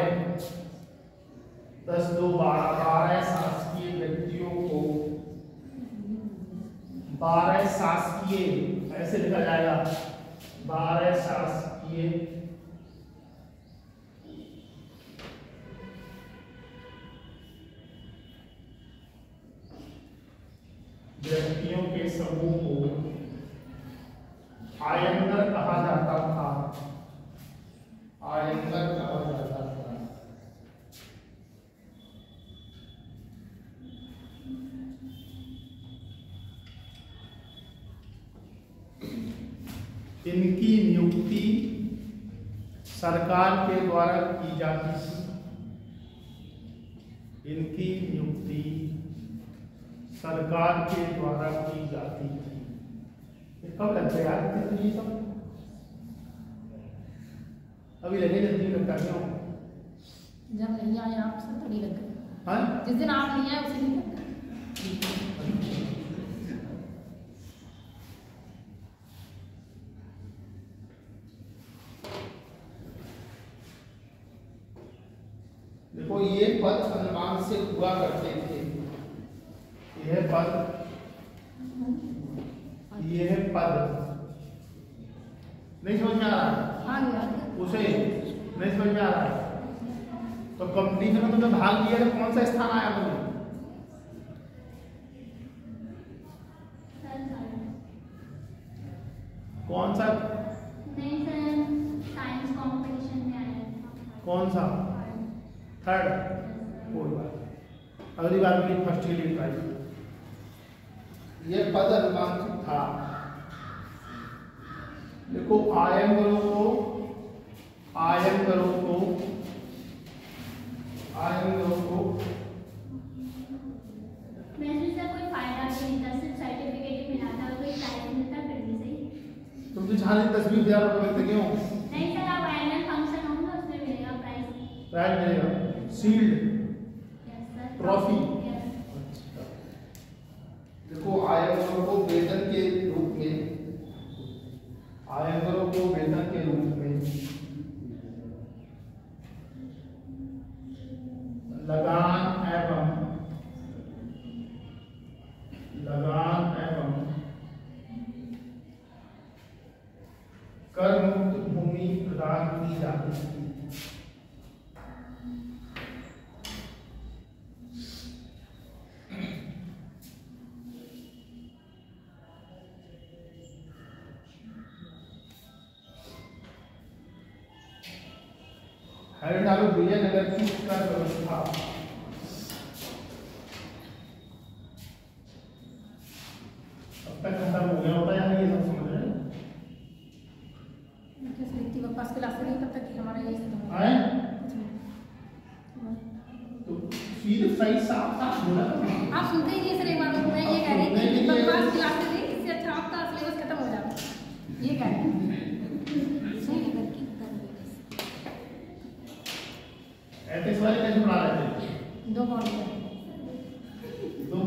शासकीय व्यक्तियों को 12 शासकीय ऐसे लिखा जाएगा 12 शासकीय व्यक्तियों के समूह को आयंगर कहा जाता था। आयंगर कहा जाता था। इनकी नियुक्ति सरकार के द्वारा की जाती थी। इनकी नियुक्ति सरकार के द्वारा की जाती थी। कब लगता है यार ये सब? अभी लगे जल्दी लगता क्यों? जब नहीं आए आप सब तभी लग गए। हाँ, जिस दिन आप नहीं आए उसी दिन लग गए। देखो ये पद अनुमान से हुआ करते थे। यह पद नहीं समझ में आ रहा है? हाँ, उसे नहीं समझ में आ रहा है तो कंपटीशन में तुमने भाग लिया तो कौन सा स्थान आया तुम्हें? कौन सा? नहीं सर, साइंस कंपटीशन में आया। कौन सा? थर्ड। कोई बात, अगली बार के लिए फर्स्ट के लिए ट्राई। यह पद अनुमानित था। देखो आयंगरों को वैसे सर कोई फायदा भी नहीं था, सिर्फ सर्टिफिकेट ही मिला था, कोई प्राइज मिलता फिर भी सही। तुम तो चाहते 10,000 रुपये मिलते क्यों? नहीं सर, अब एनुअल फंक्शन होगा उसमें मिलेगा प्राइज मिलेगा, शील्ड, ट्रॉफी। देखो आयंगरों को वेतन के रूप में लगान एवं कर मुक्त भूमि प्रदान की जाती थी। हरियाणा विजयनगर की कर व्यवस्था फर्स्ट क्लास से नहीं तब तक हमारा यही खत्म हो हैं? गया। तो सीधे सही साफ साफ बोला। आप सुनते ही नहीं सर, एक बार मैं ये कह रही थी कि फर्स्ट क्लास से नहीं, इससे अच्छा आपका सिलेबस खत्म हो जाता, ये कह रही थी। एथिक्स वाले कैसे पढ़ा रहे थे? 2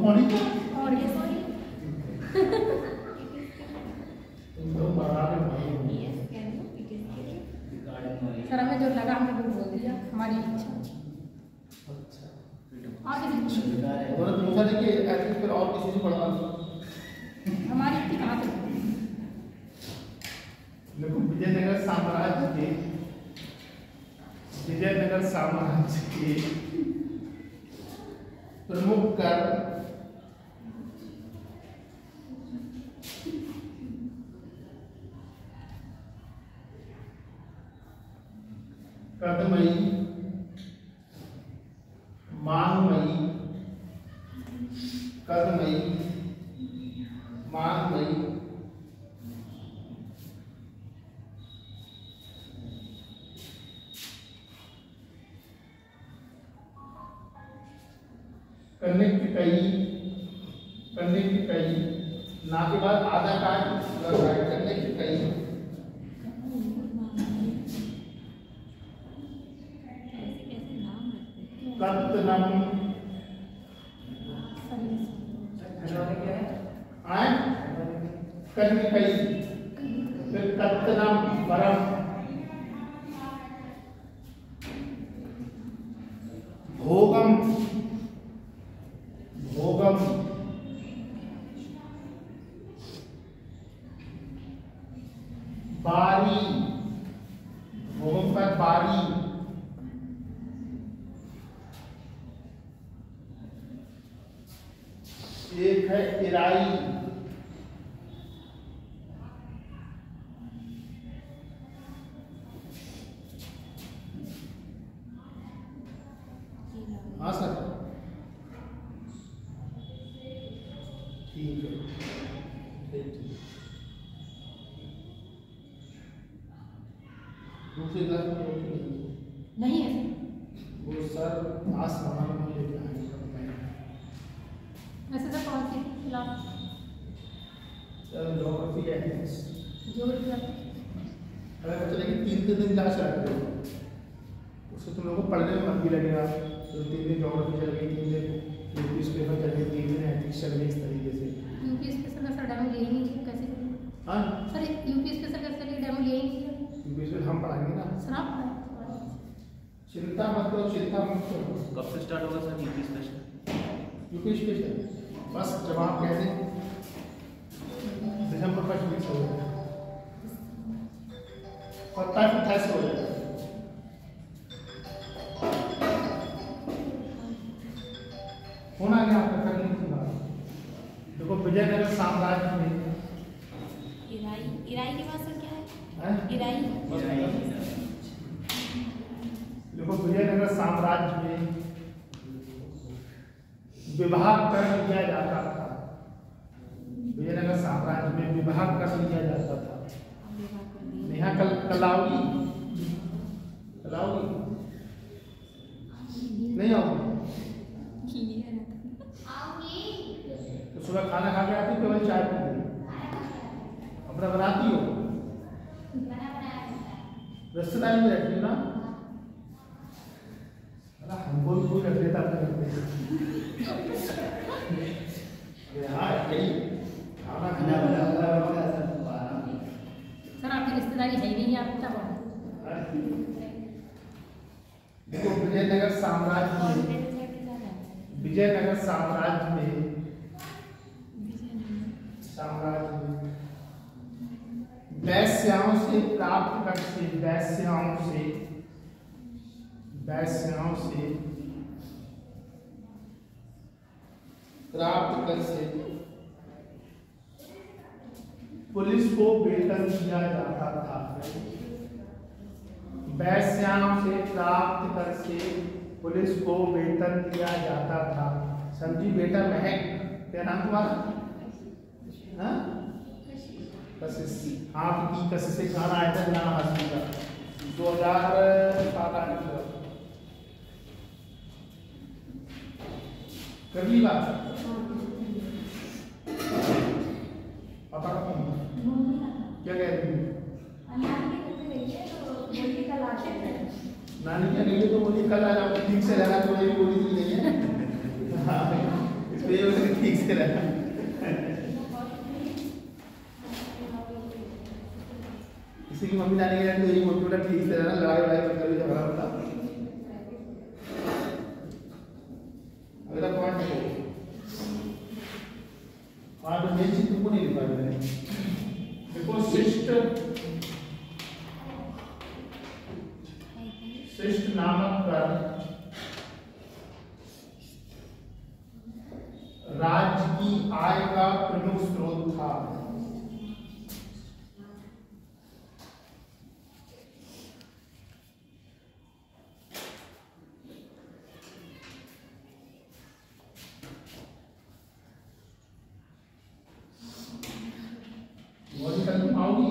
पॉइंट और ये सॉरी तुम लोग पढ़ा रहे हो। सर हमें जो लगा हमने वो बोल दिया, हमारी इच्छा। अच्छा, और किसी की उन्होंने पूछा नहीं कि एथिक्स फिर और किसी से पढ़वा लो। हमारी इच्छा कहाँ से? देखो विजयनगर साम्राज्य के प्रमुख कर कदमई, मांगमई, कदमई, मांगमई, करने की कई ना के बाद आधा काट राइट करने की कई कत्तनम आए करने कई फिर कत्तनम परम भोगम भोगम बारी भोगम पर बारी एक है इराई हाँ सर ठीक है दूसरी क्लास में नहीं है वो सर आज सामान में लेके आएंगे। वैसे तो कौन सी class? Sir geography ethics geography. अगर बच्चे लेकिन 3 दिन क्लास रख रहे हो उसको तुम लोगों को पढ़ने में मन भी लगेगा। तो 3 दिन ज्योग्राफी चल गई, 3 दिन यूपी पेपर चल गए, 3 दिन एथिक्स चल गए, इस तरीके से। यूपी स्पेशल का सर डेमो ले ही नहीं, कैसे करें? हाँ सर यूपी स्पेशल का सर डेमो ले ही नहीं यूपी से हम पढ़ाएंगे ना, सर। आप चिंता मत करो, चिंता मत करो। कब से स्टार्ट होगा sir UP special? UP special बस जब आप कह दें दिसंबर 1 वीक हो जाएगा, 27-28 हो जाएगा। होना क्या आपका करने की बात। देखो विजयनगर साम्राज्य में इराई के बाद सर क्या है? हैं? इराई देखो विजयनगर साम्राज्य में विभाग कर लिया जाता था। विजयनगर साम्राज्य में विभाग कर लिया जाता था। यहाँ कलावली नहीं आओगी तो सुबह खाना खा के आती केवल चाय पीती अपना बनाती हो, रिश्तेदारी में रहती हो ना। हमको भी कोई रख देता अपने घर पे। हाँ यही खाना खाना बना हुआ सर आपकी रिश्तेदारी है ही नहीं, आप क्या बोल? देखो विजयनगर साम्राज्य में वैश्याओं से प्राप्त कर से वैश्याओं से प्राप्त कर से पुलिस को वेतन दिया जाता था। वैश्याओं से प्राप्त कर से पुलिस को वेतन दिया जाता था। समझी बेटा महक, क्या नाम तुम्हारा? हाँ? कशिश, आपकी कशिश से खाना आया था ना हंसी का। 2007-8 कर ली बात पता कौन क्या कह रही है नानी क्या नहीं है तो बोली कल आ जाओ ठीक से रहना तो मेरी बोली थी नहीं है हाँ इसलिए बोले ठीक से रहना किसी की मम्मी जाने के लिए मेरी मम्मी बोला ठीक से रहना लड़ाई वड़ाई मत करो झगड़ा होता अगला पॉइंट देखो वहाँ तो मेन चीज तुमको नहीं लिखा मैंने देखो शिष्ट नामक कर राज्य की आय का प्रमुख स्रोत था। आओगी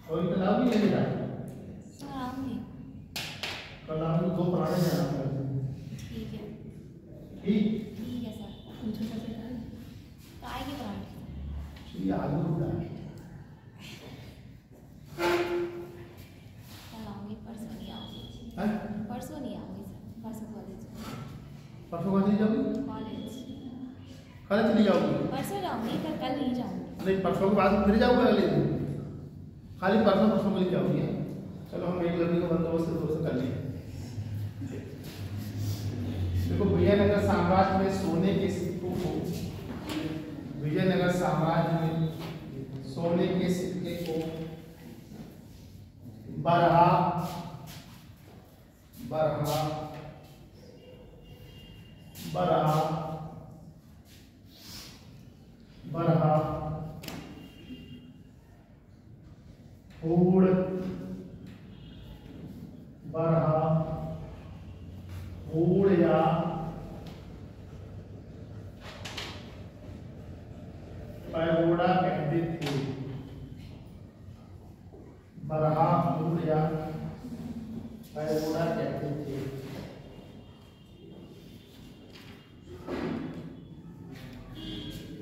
और कल आओगी नहीं बेटा कल आओगी दो पराठे जाना ठीक है ठीक ठीक है सर काय के पराठे ये आलू का कल आऊंगी परसों नहीं आऊंगी है परसों नहीं आऊंगी सर परसों कॉलेज परसों कहाँ जाओगी कॉलेज कल चली जाओगी परसों जाऊंगी कल नहीं जाऊंगी नहीं परसों के बाद फिर जाओगे अगले दिन खाली परसों मिल जाओगी चलो हम एक लड़की का बंदोबस्त थोड़ा सा कर लें देखो विजयनगर साम्राज्य में सोने के सिक्कों को विजयनगर साम्राज्य में सोने के सिक्के को बरहा बरहा बरहा बरहा हूड़ बरहा हूड़ या पैगोडा कहते थे। बरहा हूड़ या पैगोडा कहते थे।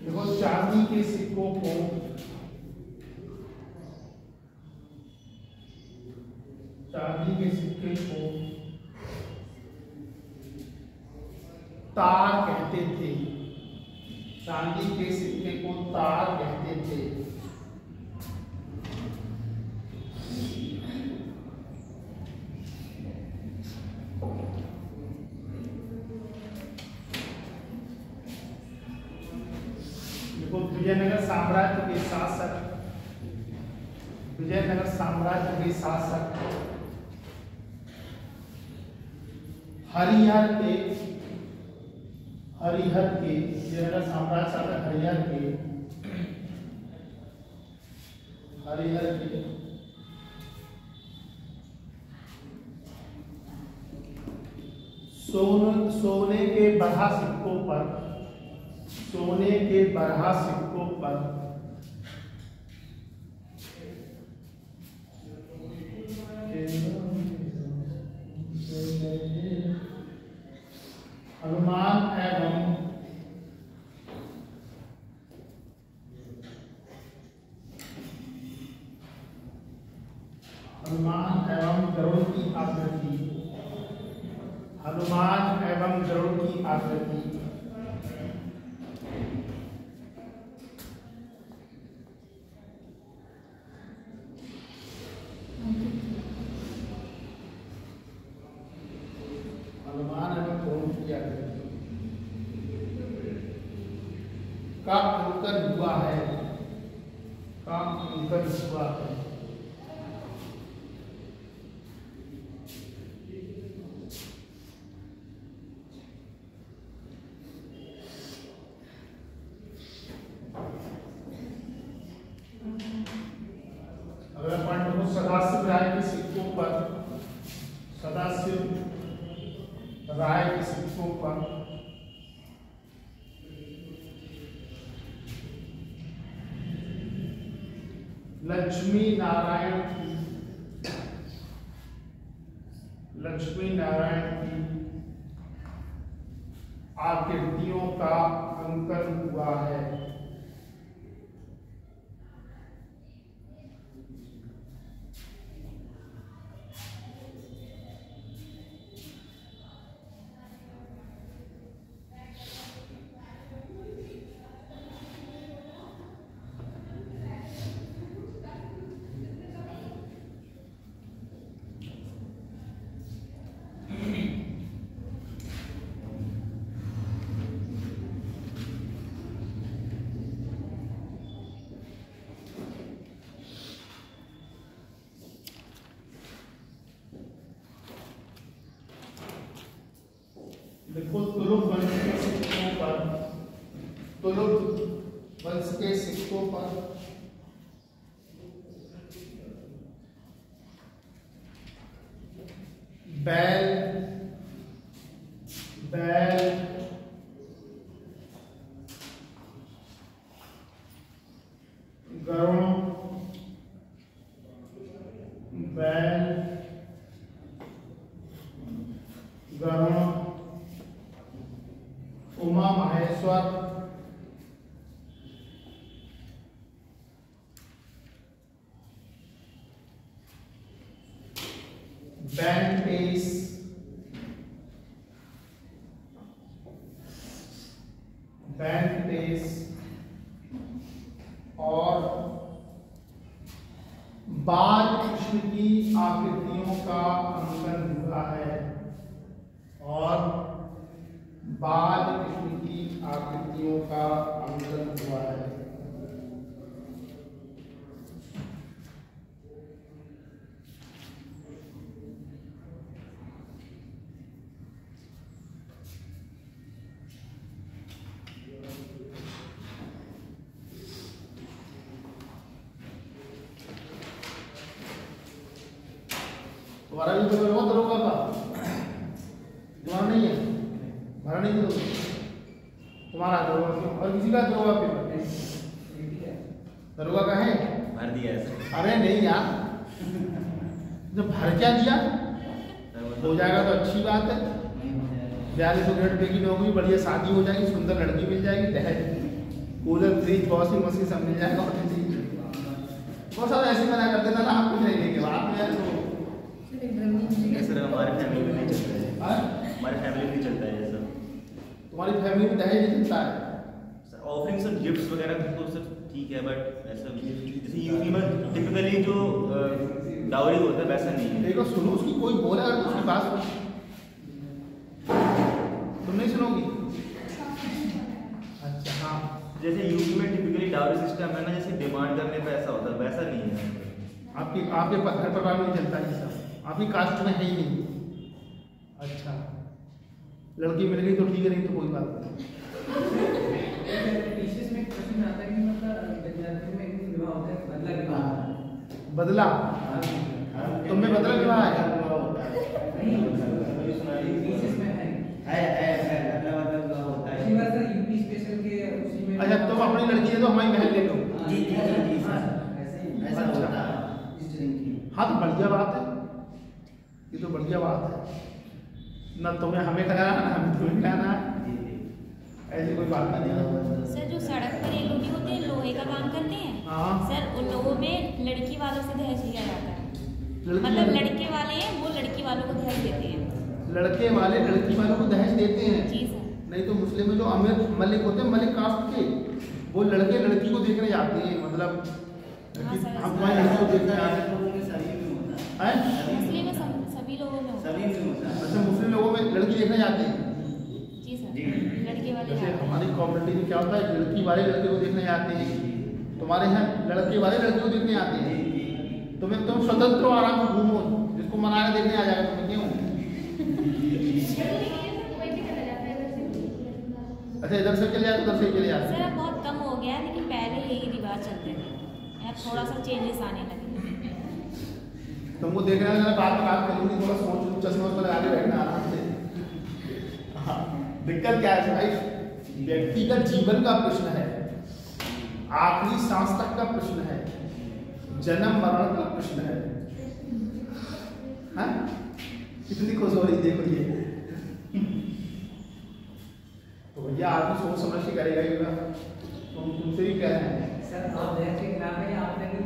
देखो चांदी के सिक्कों को तार कहते थे। चांदी के सिक्के को तार कहते थे। देखो विजयनगर साम्राज्य के शासक हरिहर के विजयनगर साम्राज्य शासक हरिहर के सोने के बरहा सिक्कों पर हनुमान एवं गरुड़ की आकृति का अंकन हुआ है। अगला पॉइंट देखो सदाशिव राय के सिक्कों पर लक्ष्मी नारायण की आकृतियों का अंकन हुआ है। देखो तुलुक वंश के सिक्कों पर, तुलुक वंश के सिक्कों पर बैल गरुड़, उमा महेश्वर, वेंकटेश और बाल कृष्ण की आकृतियों का अंकन हुआ है। और बाल कृष्ण की आकृतियों का अंकन हुआ है। तुम्हारा भी पेपर बहुत दरोगा का तुम्हारा नहीं है, भरा नहीं दरोगा तुम्हारा दरोगा क्यों? और किसी का दरोगा पेपर दरोगा का है भर दिया है सर। अरे नहीं यार, जब भर क्या दिया हो जाएगा तो अच्छी बात है। 4200 ग्रेड पे की नौकरी, बढ़िया शादी हो जाएगी, सुंदर लड़की मिल जाएगी, दहेज कूलर फ्रिज वॉशिंग मशीन सब मिल जाएगा। बहुत सारा ऐसे मना कर देता ना, आप कुछ नहीं लेंगे बाद में यार। सर हमारे फैमिली में नहीं चलता है, हमारे फैमिली में नहीं चलता है ये सब। तुम्हारी फैमिली में दहेज नहीं चलता है सर? ऑफरिंग सब गिफ्ट्स वगैरह तो सर ठीक है, बट ऐसा जैसे यूपी में टिपिकली जो डाउरी होता है वैसा नहीं है। देखो सुनो, उसकी कोई बोला अगर तो उसकी बात तुम नहीं सुनोगी। अच्छा हाँ, जैसे यूपी में टिपिकली डाउरी सिस्टम है ना, जैसे डिमांड करने पे ऐसा होता है, वैसा नहीं है। आपके घर परिवार में नहीं चलता ये सब, आपकी कास्ट में है ही नहीं। अच्छा, लड़की मिल गई तो ठीक है, नहीं तो कोई बात नहीं। बदला तुमने बदला विवाह है? अच्छा, तुम अपनी लड़की है तो हमारी बहन ले लो। हाँ तो बढ़िया बात है, ये तो बढ़िया बात है। ना तुम्हें हमें कराना ना हमें तुम्हें कराना है, ऐसी कोई बात नहीं है। सर जो सड़क पर ये लोग होते हैं, लोहे का काम करते हैं हाँ। सर, उन लोगों में लड़की वालों से दहेज लिया जाता है। मतलब लड़के वाले हैं वो लड़की वालों को दहेज देते हैं। लड़के वाले लड़की वालों को दहेज देते हैं? जी सर। नहीं तो मुस्लिम में जो अमीर मलिक होते हैं, मलिक कास्ट के, वो लड़के लड़की को देखने जाते हैं। मतलब हम तुम्हारी लड़की को देखने आते हैं। मुस्लिम में सभी लोगों में होता है। अच्छा, मुस्लिम लोगों में लड़की देखने जाते हैं? जी सर, लड़के वाले जैसे जाते हैं। हमारी कम्युनिटी में क्या होता है, लड़की वाले लड़के को देखने आते हैं, तुम्हारे यहाँ लड़के वाले लड़के को देखने आते हैं। तुम स्वतंत्र हो, आराम से घूमो, जिसको मनाने देखने आ जाएगा तुम्हें क्यों? अच्छा, इधर से चले जाते उधर से चले जाते। सर अब बहुत कम हो गया, लेकिन पहले यही रिवाज चलते थे, अब थोड़ा सा चेंजेस आने लगे। तुमको देखने वाले बात में बात करूँगी, थोड़ा सोच चश्मा पर आगे बैठना आराम से। हाँ, दिक्कत क्या है भाई, व्यक्तिगत जीवन का प्रश्न है, आखिरी सांस तक का प्रश्न है। जन्म मरण का प्रश्न है। हाँ? कितनी खुश हो रही देखो ये। तो भैया आदमी सोच समझ के करेगा ही होगा। तुमसे भी कह रहे हैं सर आप दहेज के खिलाफ है या आपने भी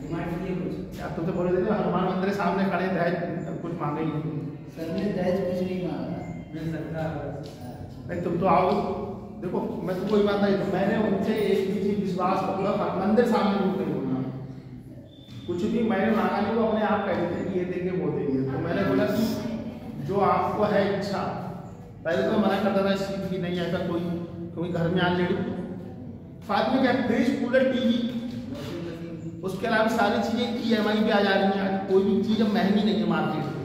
डिमांड की है कुछ? आप तुमसे बोले थे हनुमान मंदिर के सामने खड़े दहेज कुछ मांगे ही नहीं। सर ने दहेज कुछ नहीं मांगा। मैं सरकार नहीं तुम तो आओ देखो मैं तुमको ये बात नहीं तो मैंने उनसे एक भी चीज विश्वास करूँगा मंदिर सामने रूप नहीं बोलना कुछ भी मैंने मांगा नहीं वो अपने आप कह देते कि ये देंगे वो देंगे तो मैंने बोला कि जो आपको है इच्छा पहले तो मना करता था इस चीज़ की नहीं ऐसा कोई क्योंकि घर में आने लेडी बाद में क्या फ्रिज कूलर टीवी उसके अलावा सारी चीज़ें EMI पे आ जा रही हैं कोई भी चीज़ अब महंगी नहीं है मार्केट में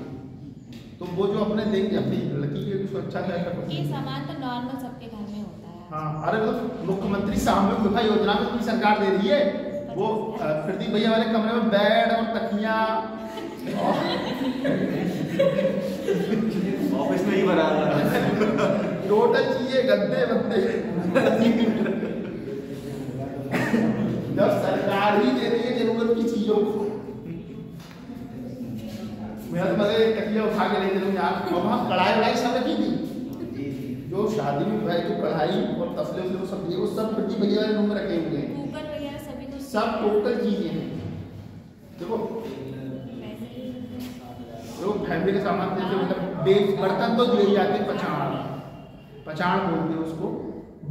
तो वो जो अपने देंगे अपनी लड़की के कुछ अच्छा क्या कर ये सामान तो नॉर्मल सबके घर में होता है। हाँ अरे तो मुख्यमंत्री सामूहिक विवाह योजना में अपनी सरकार दे रही है वो प्रदीप भैया वाले कमरे में बेड और तकिया ऑफिस में ही बना रहा है टोटल चीजें गद्दे बद्दे जब सरकार ही दे रही है जरूरत की चीजों को मैं तो मजे तकिया उठा के ले चलूँ यार वहाँ कढ़ाई वढ़ाई सब रखी थी जो शादी में भाई जो कढ़ाई और तसले उसले सब दिए वो सब प्रदीप भैया वाले रूम में रखे हुए हैं कुकर वगैरह सभी कुछ सब टोटल चीजें हैं देखो वो फैमिली के सामान जैसे मतलब बेच बर्तन तो दिए जाते हैं पचाण बोलते हैं उसको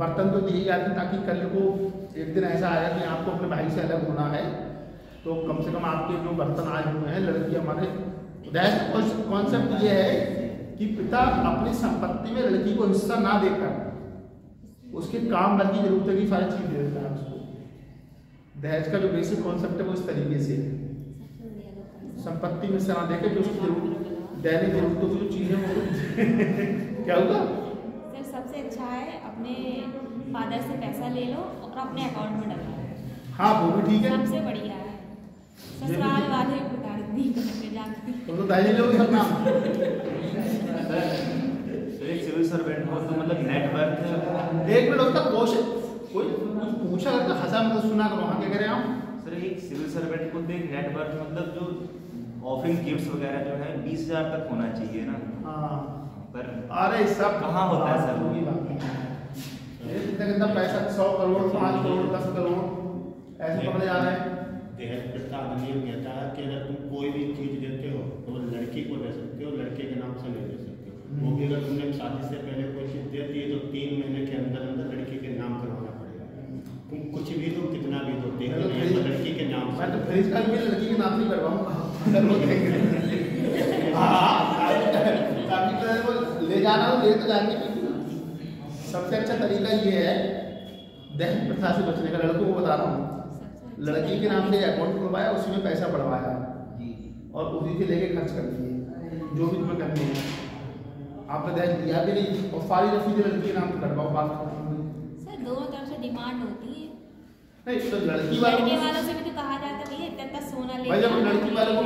बर्तन तो दिए जाते हैं ताकि कल को एक दिन ऐसा आया कि आपको अपने भाई से अलग होना है तो कम से कम आपके जो बर्तन आए हुए हैं लड़की हमारे कॉन्सेप्ट ये है कि पिता अपनी संपत्ति में लड़की को हिस्सा ना देकर उसके काम भर की जरूरत की सारी चीज दे देता है उसको दहेज का जो बेसिक कॉन्सेप्ट है वो इस तरीके से है संपत्ति में से ना देकर जो उसकी जरूरत दैनिक जरूरतों की जो चीजें वो क्या होगा सर सबसे अच्छा है अपने फादर से पैसा ले लो और अपने अकाउंट में डालो हाँ वो भी ठीक है सबसे बढ़िया है ससुराल वाले बता दी जाते तुम तो दहेज लोगे सब नाम एक सिविल सर्वेंट हो तो मतलब नेट वर्थ एक मिनट उसका क्वेश्चन कोई कुछ पूछा करके हंसा मतलब सुना करो हाँ क्या करें आप सर एक सिविल सर्वेंट को तो एक नेट वर्थ मतलब जो ऑफरिंग गिफ्ट्स वगैरह जो है 20,000 तक होना चाहिए ना हाँ पर अरे सब कहाँ होता है सर? वही बात है ये कितना पैसा 100 करोड़ 5 करोड़ 10 करोड़ ऐसे पकड़े जा रहे हैं दहेज प्रथा अधिनियम कहता है कि अगर तुम कोई भी चीज देते हो तो लड़की को दे सकते हो लड़के के नाम से नहीं दे सकते हो वो भी अगर तुमने शादी से पहले कोई चीज देती है तो 3 महीने के अंदर अंदर लड़की के नाम करवाना पड़ेगा तुम कुछ भी दो कितना भी दो देते नहीं तो लड़की के नाम मैं से तो फ्रिज का भी लड़की के नाम नहीं करवाऊंगा हाँ वो ले जाना हो ले तो जाने सबसे अच्छा तरीका ये है दहेज प्रथा से बचने का लड़कों को बता रहा हूँ लड़की के नाम से अकाउंट खुलवाया उसी में पैसा बढ़वाया और उसी से लेके खर्च कर दिए जो भी तुम्हें करनी है आपने दहेज दिया भी नहीं और सारी रसीदें लड़की के नाम से करवाओ बात सर दोनों तरफ से डिमांड होती है नहीं तो लड़की लड़के वालों से भी तो कहा जाता है भैया इतना इतना सोना ले भाई जब लड़की वालों को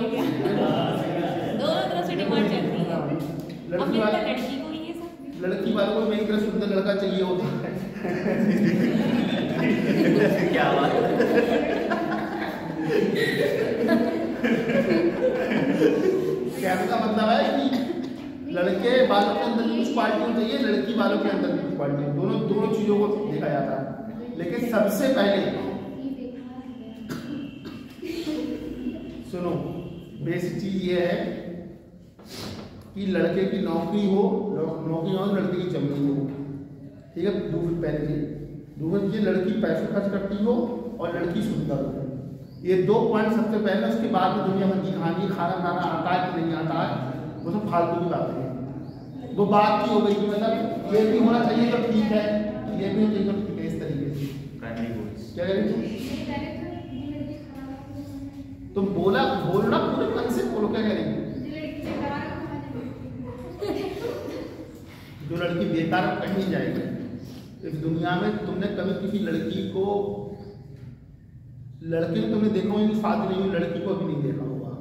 दोनों तरफ से डिमांड चलती है लड़की अब वाले लड़की को ही ये सब लड़की वालों को मेरी तरह सुंदर लड़का चाहिए होता है क्या बात कहने का मतलब है कि लड़के वालों के अंदर भी कुछ क्वालिटी होनी चाहिए लड़की वालों के अंदर भी कुछ क्वालिटी दोनों चीजों को देखा जाता है लेकिन सबसे पहले सुनो बेसिक चीज ये है कि लड़के की नौकरी हो लड़के की जमीन हो ठीक है दूसरी चीज लड़की पैसे खर्च करती हो और लड़की सुंदर हो ये 2 पॉइंट सबसे पहले उसके बाद में दुनिया भर की कहानी खाना बनाना आता है कि नहीं आता है वो सब फालतू की बातें हैं वो बात की हो गई कि मतलब ये भी होना चाहिए तो ठीक है ये भी होना चाहिए तो ठीक है इस तरीके से प्राइमरी गोल्स क्या करें तुम बोलना पूरे मन से बोलो क्या करेंगे जो लड़की बेकार कहीं जाएगी इस दुनिया में तुमने कभी किसी लड़की को तुमने देखा होगा कि शादी नहीं हुई लड़की को भी नहीं देखा होगा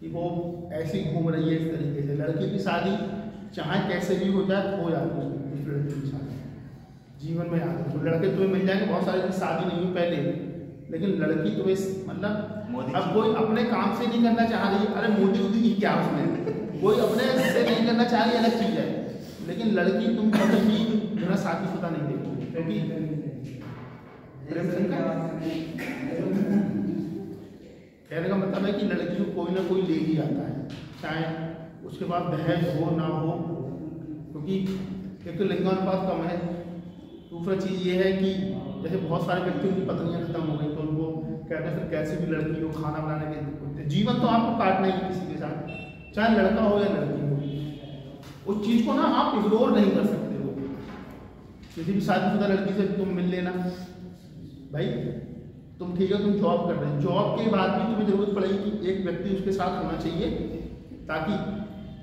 कि वो ऐसी घूम रही है इस तरीके से लड़की की शादी चाहे कैसे भी हो जाए हो जाती है उस लड़की की शादी जीवन में आती है तो लड़के तुम्हें मिल जाएंगे बहुत सारे की शादी नहीं हुई पहले लेकिन लड़की तो इस मतलब मोदी अब जी। कोई अपने काम से नहीं करना चाह रही, अरे मोदी वोदी की क्या उसमें, कोई अपने से नहीं करना चाह रही अलग चीज है, लेकिन लड़की तुम कभी भी बिना शादीशुदा नहीं देखोगे, क्योंकि प्रेम संकट कहने का मतलब है कि लड़की को कोई ना कोई ले ही आता है, चाहे उसके बाद दहेज हो ना हो, क्योंकि एक तो लिंगानुपात कम है, दूसरा चीज़ ये है कि जैसे बहुत सारे व्यक्तियों की पत्नियां खत्म हो गई तो उनको कहते हैं फिर कैसे भी लड़की हो खाना बनाने के, जीवन तो आपको काटना ही है किसी के साथ, चाहे लड़का हो या लड़की हो, उस चीज़ को ना आप इग्नोर नहीं कर सकते हो। किसी भी शादीशुदा लड़की से तुम मिल लेना, भाई तुम ठीक है तुम जॉब कर रहे हो, जॉब के बाद भी तुम्हें जरूरत पड़ेगी कि एक व्यक्ति उसके साथ होना चाहिए, ताकि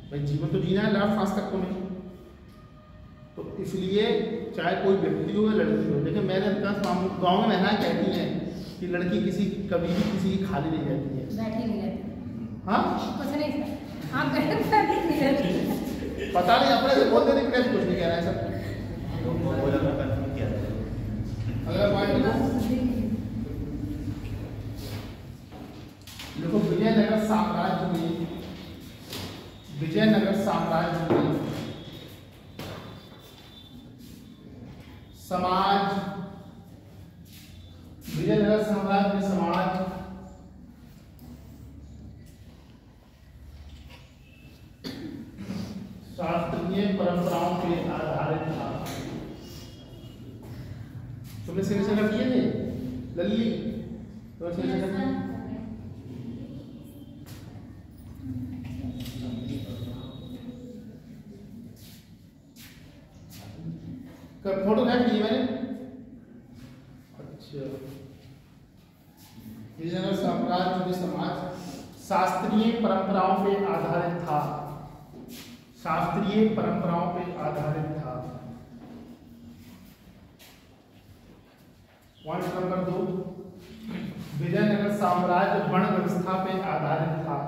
भाई जीवन तो जीना है लास्ट फास्ट तक तुम्हें, तो इसलिए चाहे कोई व्यक्ति हो या लड़की हो। देखिए मैंने गाँव में महिलाएं कहती हैं कि लड़की किसी कभी भी किसी की खाली नहीं रहती है। बैठी नहीं रहती। हाँ कुछ नहीं सर, आप बैठी नहीं रहती। पता नहीं अपने से बोलते नहीं, कुछ नहीं कह रहा है सर। कंफर्म किया था। अगला पॉइंट देखो, विजयनगर साम्राज्य में, विजयनगर साम्राज्य में समाज, विजयनगर साम्राज्य में समाज शास्त्रीय परंपराओं पे आधारित था। तुमने सिर से किए थे लल्ली, तो सिर से फोटोग्राफ की मैंने। अच्छा, विजयनगर साम्राज्य में समाज शास्त्रीय परंपराओं पे आधारित था, शास्त्रीय परंपराओं पे आधारित था। पॉइंट नंबर 2, विजयनगर साम्राज्य वर्ण व्यवस्था पे आधारित था।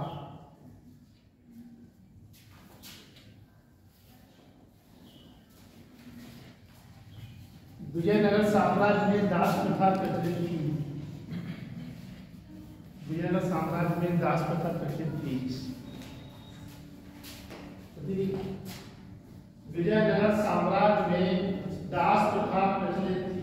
विजयनगर साम्राज्य में दास प्रथा प्रचलित थी, विजयनगर साम्राज्य में दास प्रथा प्रचलित थी। विजयनगर साम्राज्य में दास प्रथा प्रचलित थी।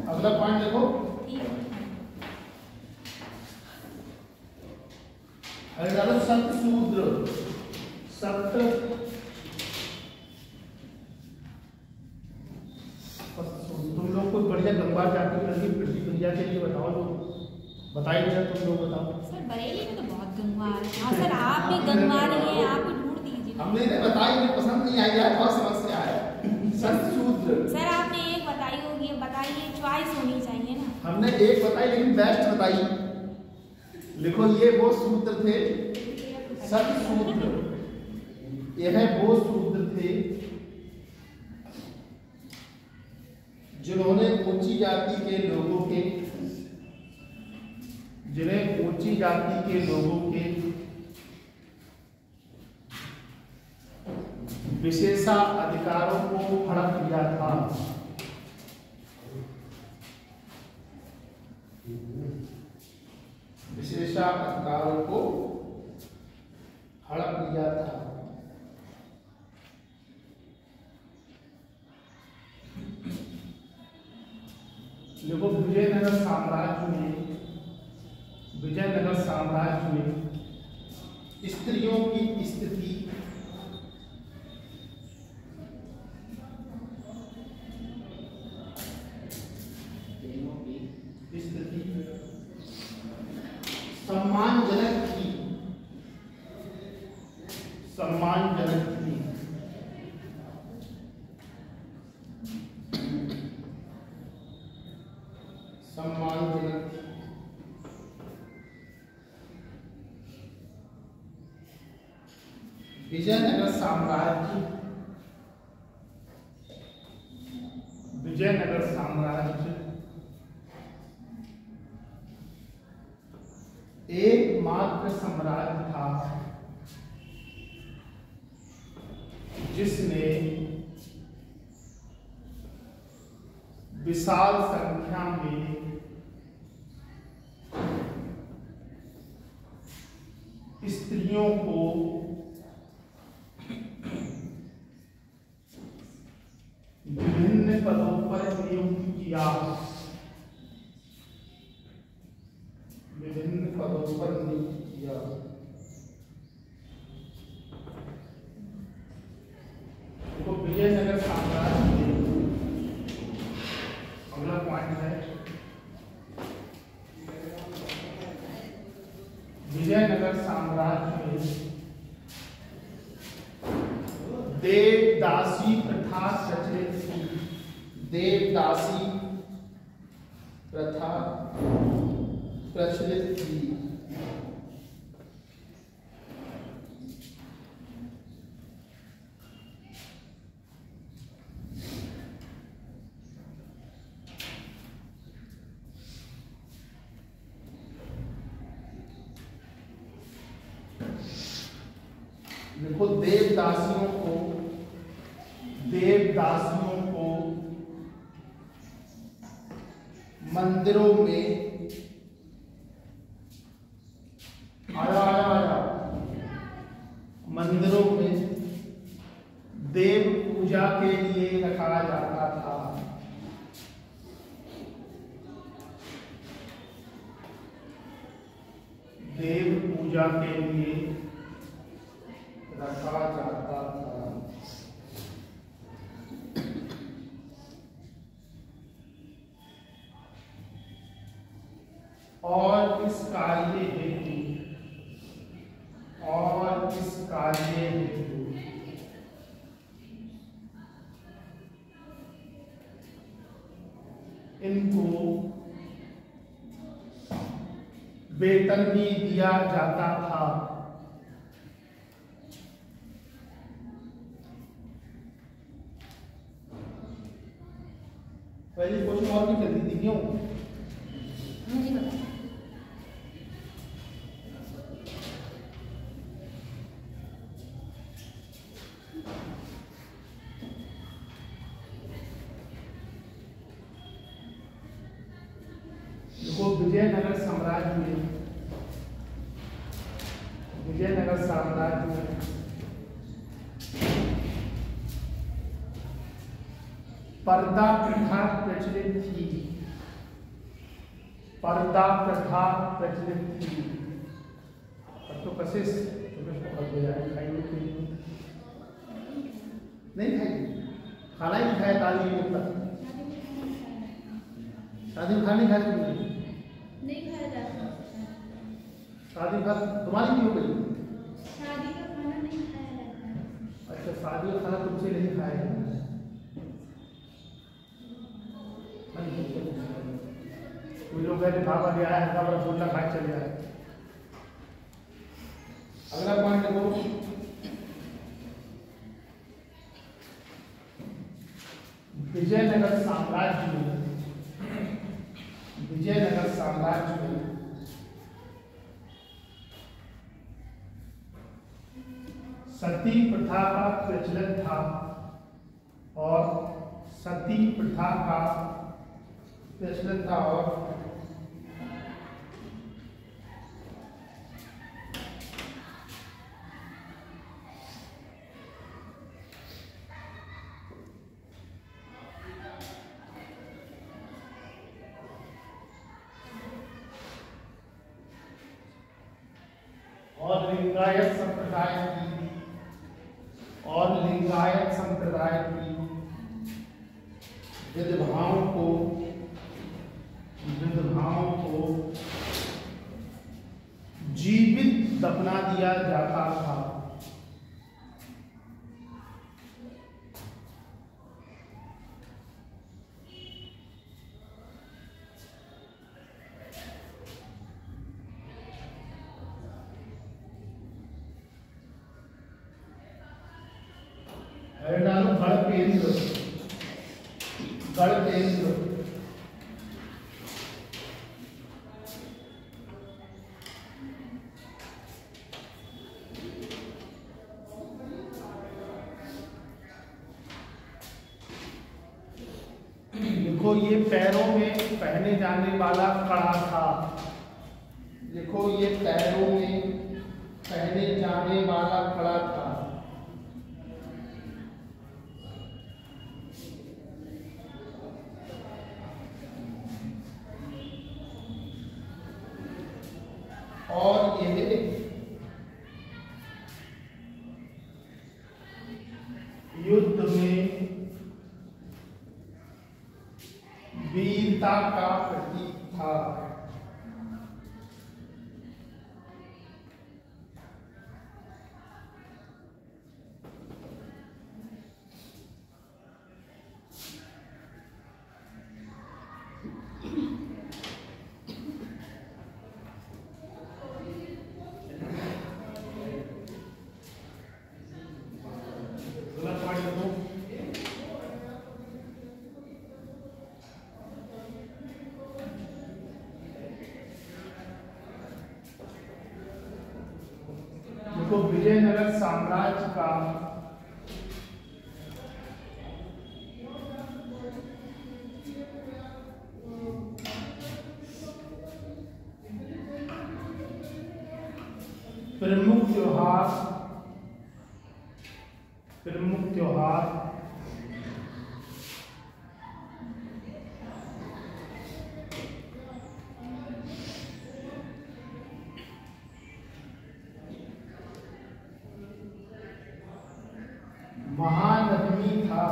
अगला पॉइंट देखो, अगर डालो सप्त शूद्र, सप्त तुम लोग कोई बढ़िया गंवार जाति की लड़की पृथ्वी दुनिया के लिए बताओ, जो बताइए जरा, तुम लोग बताओ। सर बरेली में तो बहुत गंगवार है। हाँ सर, आप भी गंगवार ही हैं, आप भी ढूंढ दीजिए। हमने नहीं बताई, मुझे पसंद नहीं आई यार, बहुत समस्या है। सप्त शूद्र सर आपने एक बताई होगी, बताइए, चॉइस होनी चाहिए ना। हमने एक बताई लेकिन बेस्ट बताई। लिखो, ये वो सूत्र थे, सप्त सूत्र, यह वो सूत्र थे जिन्होंने ऊंची जाति के लोगों के, जिन्हें ऊंची जाति के लोगों के विशेषाधिकारों को हड़प लिया था। विशेषाधिकारों को हड़प लिया था। देखो, विजयनगर साम्राज्य में, विजयनगर साम्राज्य में स्त्रियों की स्थिति सम्मानजनक थी, सम्मानजनक थी। सम्मानजनक विजयनगर साम्राज्य एकमात्र साम्राज्य था जिसने विशाल संख्या में स्त्रियों को विभिन्न पदों पर नियुक्त किया, विभिन्न पदों पर नियुक्त किया। तो विजयनगर साम्राज्य में अगला पॉइंट है, विजयनगर साम्राज्य में देवदासी प्रथा प्रचलित थी। देवदासी प्रथा प्रचलित थी। देखो देवदासियों को मंदिरों में आया मंदिरों में देव पूजा के लिए रखा जाता था। देव पूजा के लिए रखा जाता था। और इस कार्य हेतु इनको वेतन भी दिया जाता था। पहले क्वेश्चन और भी करती थी, क्यों? मुझे पता देखो विजयनगर साम्राज्य में पर्दा प्रथा प्रचलित थी। पर्दा प्रथा प्रचलित थी। अब तो कशिश नहीं खाई, खाना ही नहीं खाया ताली के ऊपर। शादी में खाना नहीं खाया तुमने? नहीं खाया जाता। शादी का तुम्हारी भी हो गई? शादी का खाना नहीं खाया जाता। अच्छा, शादी का खाना तुमसे नहीं खाया जाता। कोई लोग कहते भापा गया है, हल्का बड़ा फूलना खा चले जाए। अगला पॉइंट देखो, विजयनगर साम्राज्य में सती प्रथा का प्रचलन था। और सती प्रथा का प्रचलन था और लिंगायत संप्रदाय की विधवाओं को जीवित दफना दिया जाता था। गणकेंद्र, गणकेंद्र। देखो ये पैरों में पहने जाने वाला कड़ा था। देखो ये पैरों में पहने जाने वाला कड़ा था। और ये युद्ध में वीरता का प्रतीक था। देखो विजयनगर साम्राज्य का प्रमुख त्योहार महानवमी था।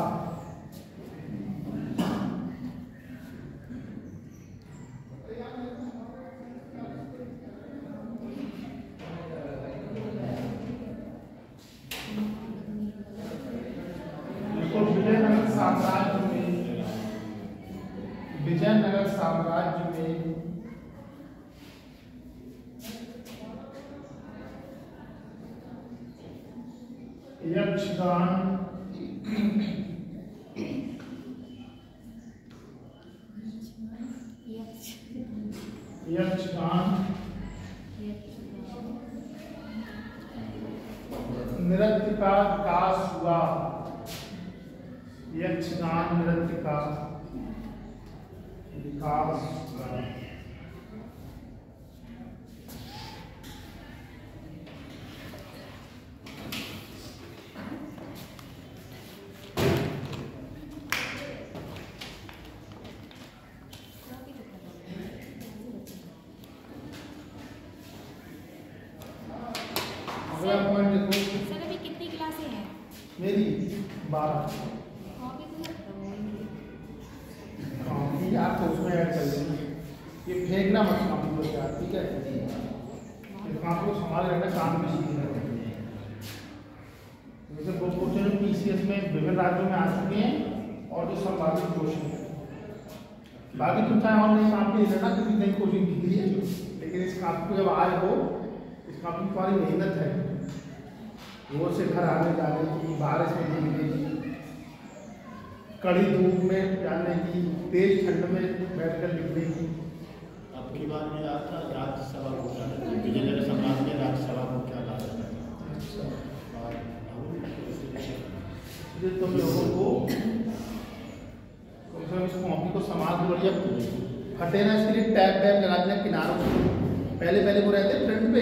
विजयनगर साम्राज्य में यक्षगान नृत्य का विकास हुआ। यक्षगान नृत्य का विकास हुआ। अगला पॉइंट देखो। सर अभी कितनी क्लासें हैं? मेरी 12। कॉपी आप तो उसमें ऐड कर लेना। ये फेंकना मत कॉपी को यार, ठीक है? ये कॉपी को संभाल रखना, काम में सीखना है। जैसे बहुत क्वेश्चन पीसीएस में विभिन्न राज्यों में आ चुके हैं और जो संभावित क्वेश्चन है। बाकी तुम चाहे ऑनलाइन काम पे लेना, क्योंकि नई कोचिंग दिख रही है, लेकिन इस काम को जब आए हो, इस काम की तुम्हारी मेहनत है। रोज से घर आने जाने की, बारिश में भीगने की, कड़ी धूप में जाने की, तेज ठंड में बैठकर लिखने की। अब की बार में याद था राज्यसभा को क्या कहते हैं? विजयनगर साम्राज्य में राज्यसभा को क्या कहा जाता है? ये तुम लोगों को कम से कम इस कॉपी को समाज बढ़िया फटे ना, इसके लिए टैप टैप लगा देना किनारों से। पहले वो रहते हैं फ्रंट पे,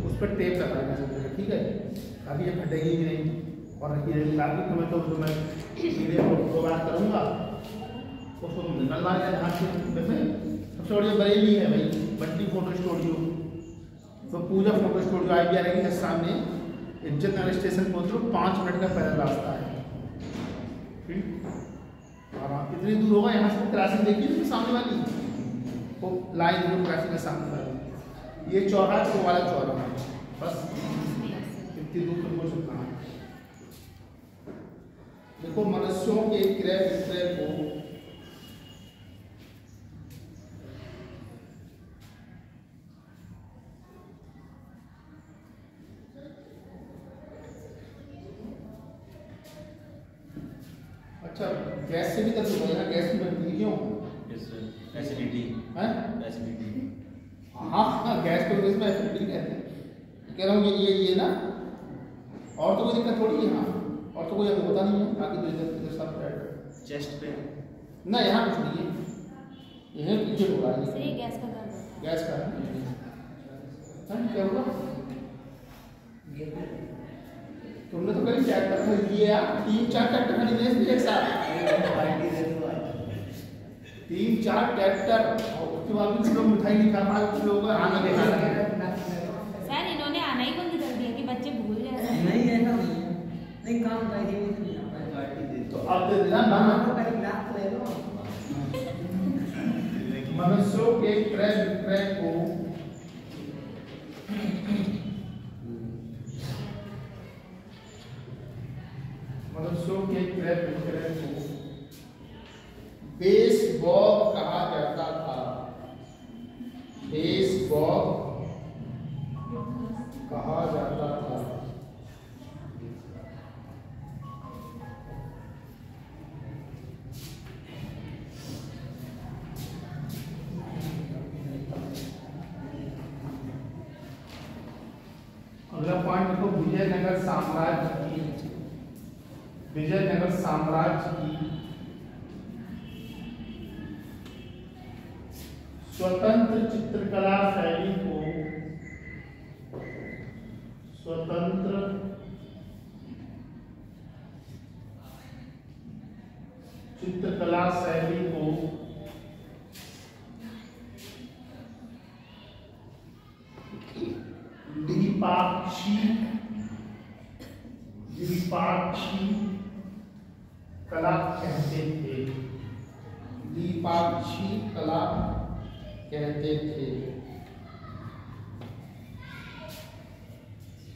उस पर टेप लगा देना चाहिए, ठीक है? ताकि ये फटेगी भी नहीं और रखी रहेगी। बाकी तुम्हें तो जो मैं वीडियो को प्रोवाइड करूँगा उसको तुम निकलवा के ध्यान से। वैसे सबसे बढ़िया बरेली है भाई, बंटी फोटो स्टूडियो, तो पूजा फोटो स्टूडियो IBR के सामने इज्जत नगर स्टेशन पहुँचो, 5 मिनट का पैदल रास्ता है। और इतनी दूर होगा यहाँ से क्रॉसिंग देखिए सामने वाली, वो लाइन रोड क्रॉसिंग के सामने वाली, ये चौराहा तो वाला चौराहा, बस इतनी दूर तुमको चलना है। देखो मनुष्यों के क्रय विक्रय को अच्छा, गैस से भी दर्द होता है ना, गैस की बनती है क्यों? एसिडिटी हैं? एसिडिटी हाँ, गैस को इसमें एसिडिटी कहते हैं। कह रहा हूँ ये ना, और तो कोई दिक्कत थोड़ी है। हाँ, और तो कोई अभी होता नहीं है। बाकी तो इधर सब बैठ चेस्ट पे ना, यहाँ कुछ नहीं है, यही पीछे हो रहा है। सही गैस का दर्द होता है। गैस का है। क्या होगा? तुमने तो कभी चैप्टर खरीद लिए यार, 3-4 ट्रैक्टर खरीदे इसलिए एक साथ, 3-4 ट्रैक्टर, और उसके बाद भी लोग मिठाई नहीं खा पाए, कुछ लोग आना देखा लगे। सर इन्होंने आना ही बंद कर दिया कि बच्चे भूल जाए। नहीं ऐसा नहीं है, नहीं काम करेंगे तो अब दे देना ना, मनुष्यों के क्रय विक्रय को बेसबॉल कहा जाता था। बेसबॉल कहा जाता था। अगला पॉइंट देखो, विजयनगर साम्राज्य की, विजयनगर साम्राज्य की स्वतंत्र चित्रकला शैली को, स्वतंत्र चित्रकला शैली को द्विपाक्षी कला कहते थे। द्विपाक्षी कला कहते थे।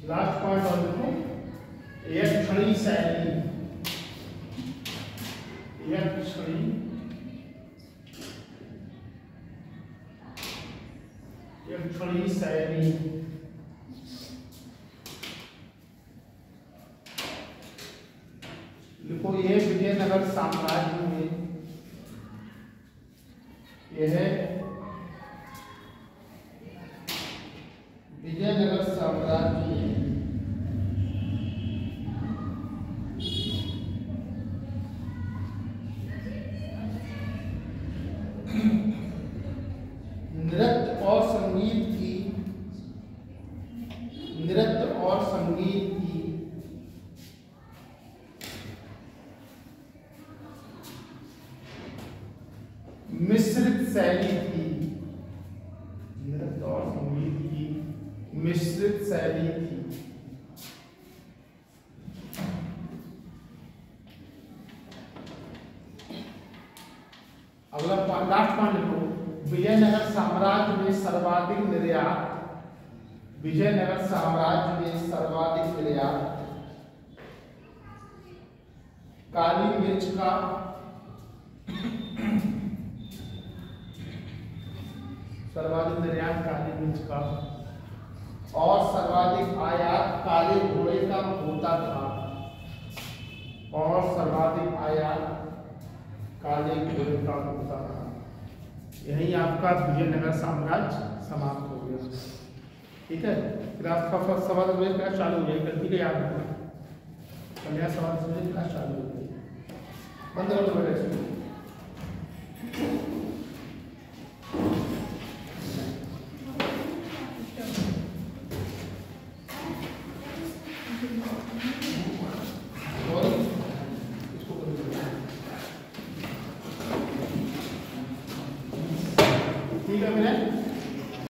लास्ट पॉइंट और देखो, यक्षणी शैली, यक्षणी शैली लिखो। ये विजयनगर साम्राज्य में, यह विजयनगर साम्राज्य में नृत्य और संगीत की, नृत्य और संगीत की मिश्रित शैली थी। नृत्य और संगीत की मिश्रित शैली थी। अगला लास्ट पॉइंट लिखो, विजयनगर साम्राज्य में सर्वाधिक निर्यात, विजयनगर साम्राज्य में सर्वाधिक निर्यात काली मिर्च का, सर्वाधिक निर्यात काली मिर्च का और सर्वाधिक आयात काले घोड़े का होता था। और सर्वाधिक आयात काले घोड़े का होता था। यही आपका विजयनगर साम्राज्य समाप्त हो गया। ठीक है, फिर आपका फर्स्ट सवाल क्लास चालू हो जाएगी। गलती के याद रखना, नया सवाल से क्लास चालू हो जाएगी। बंद कर दो बेटा। ठीक है,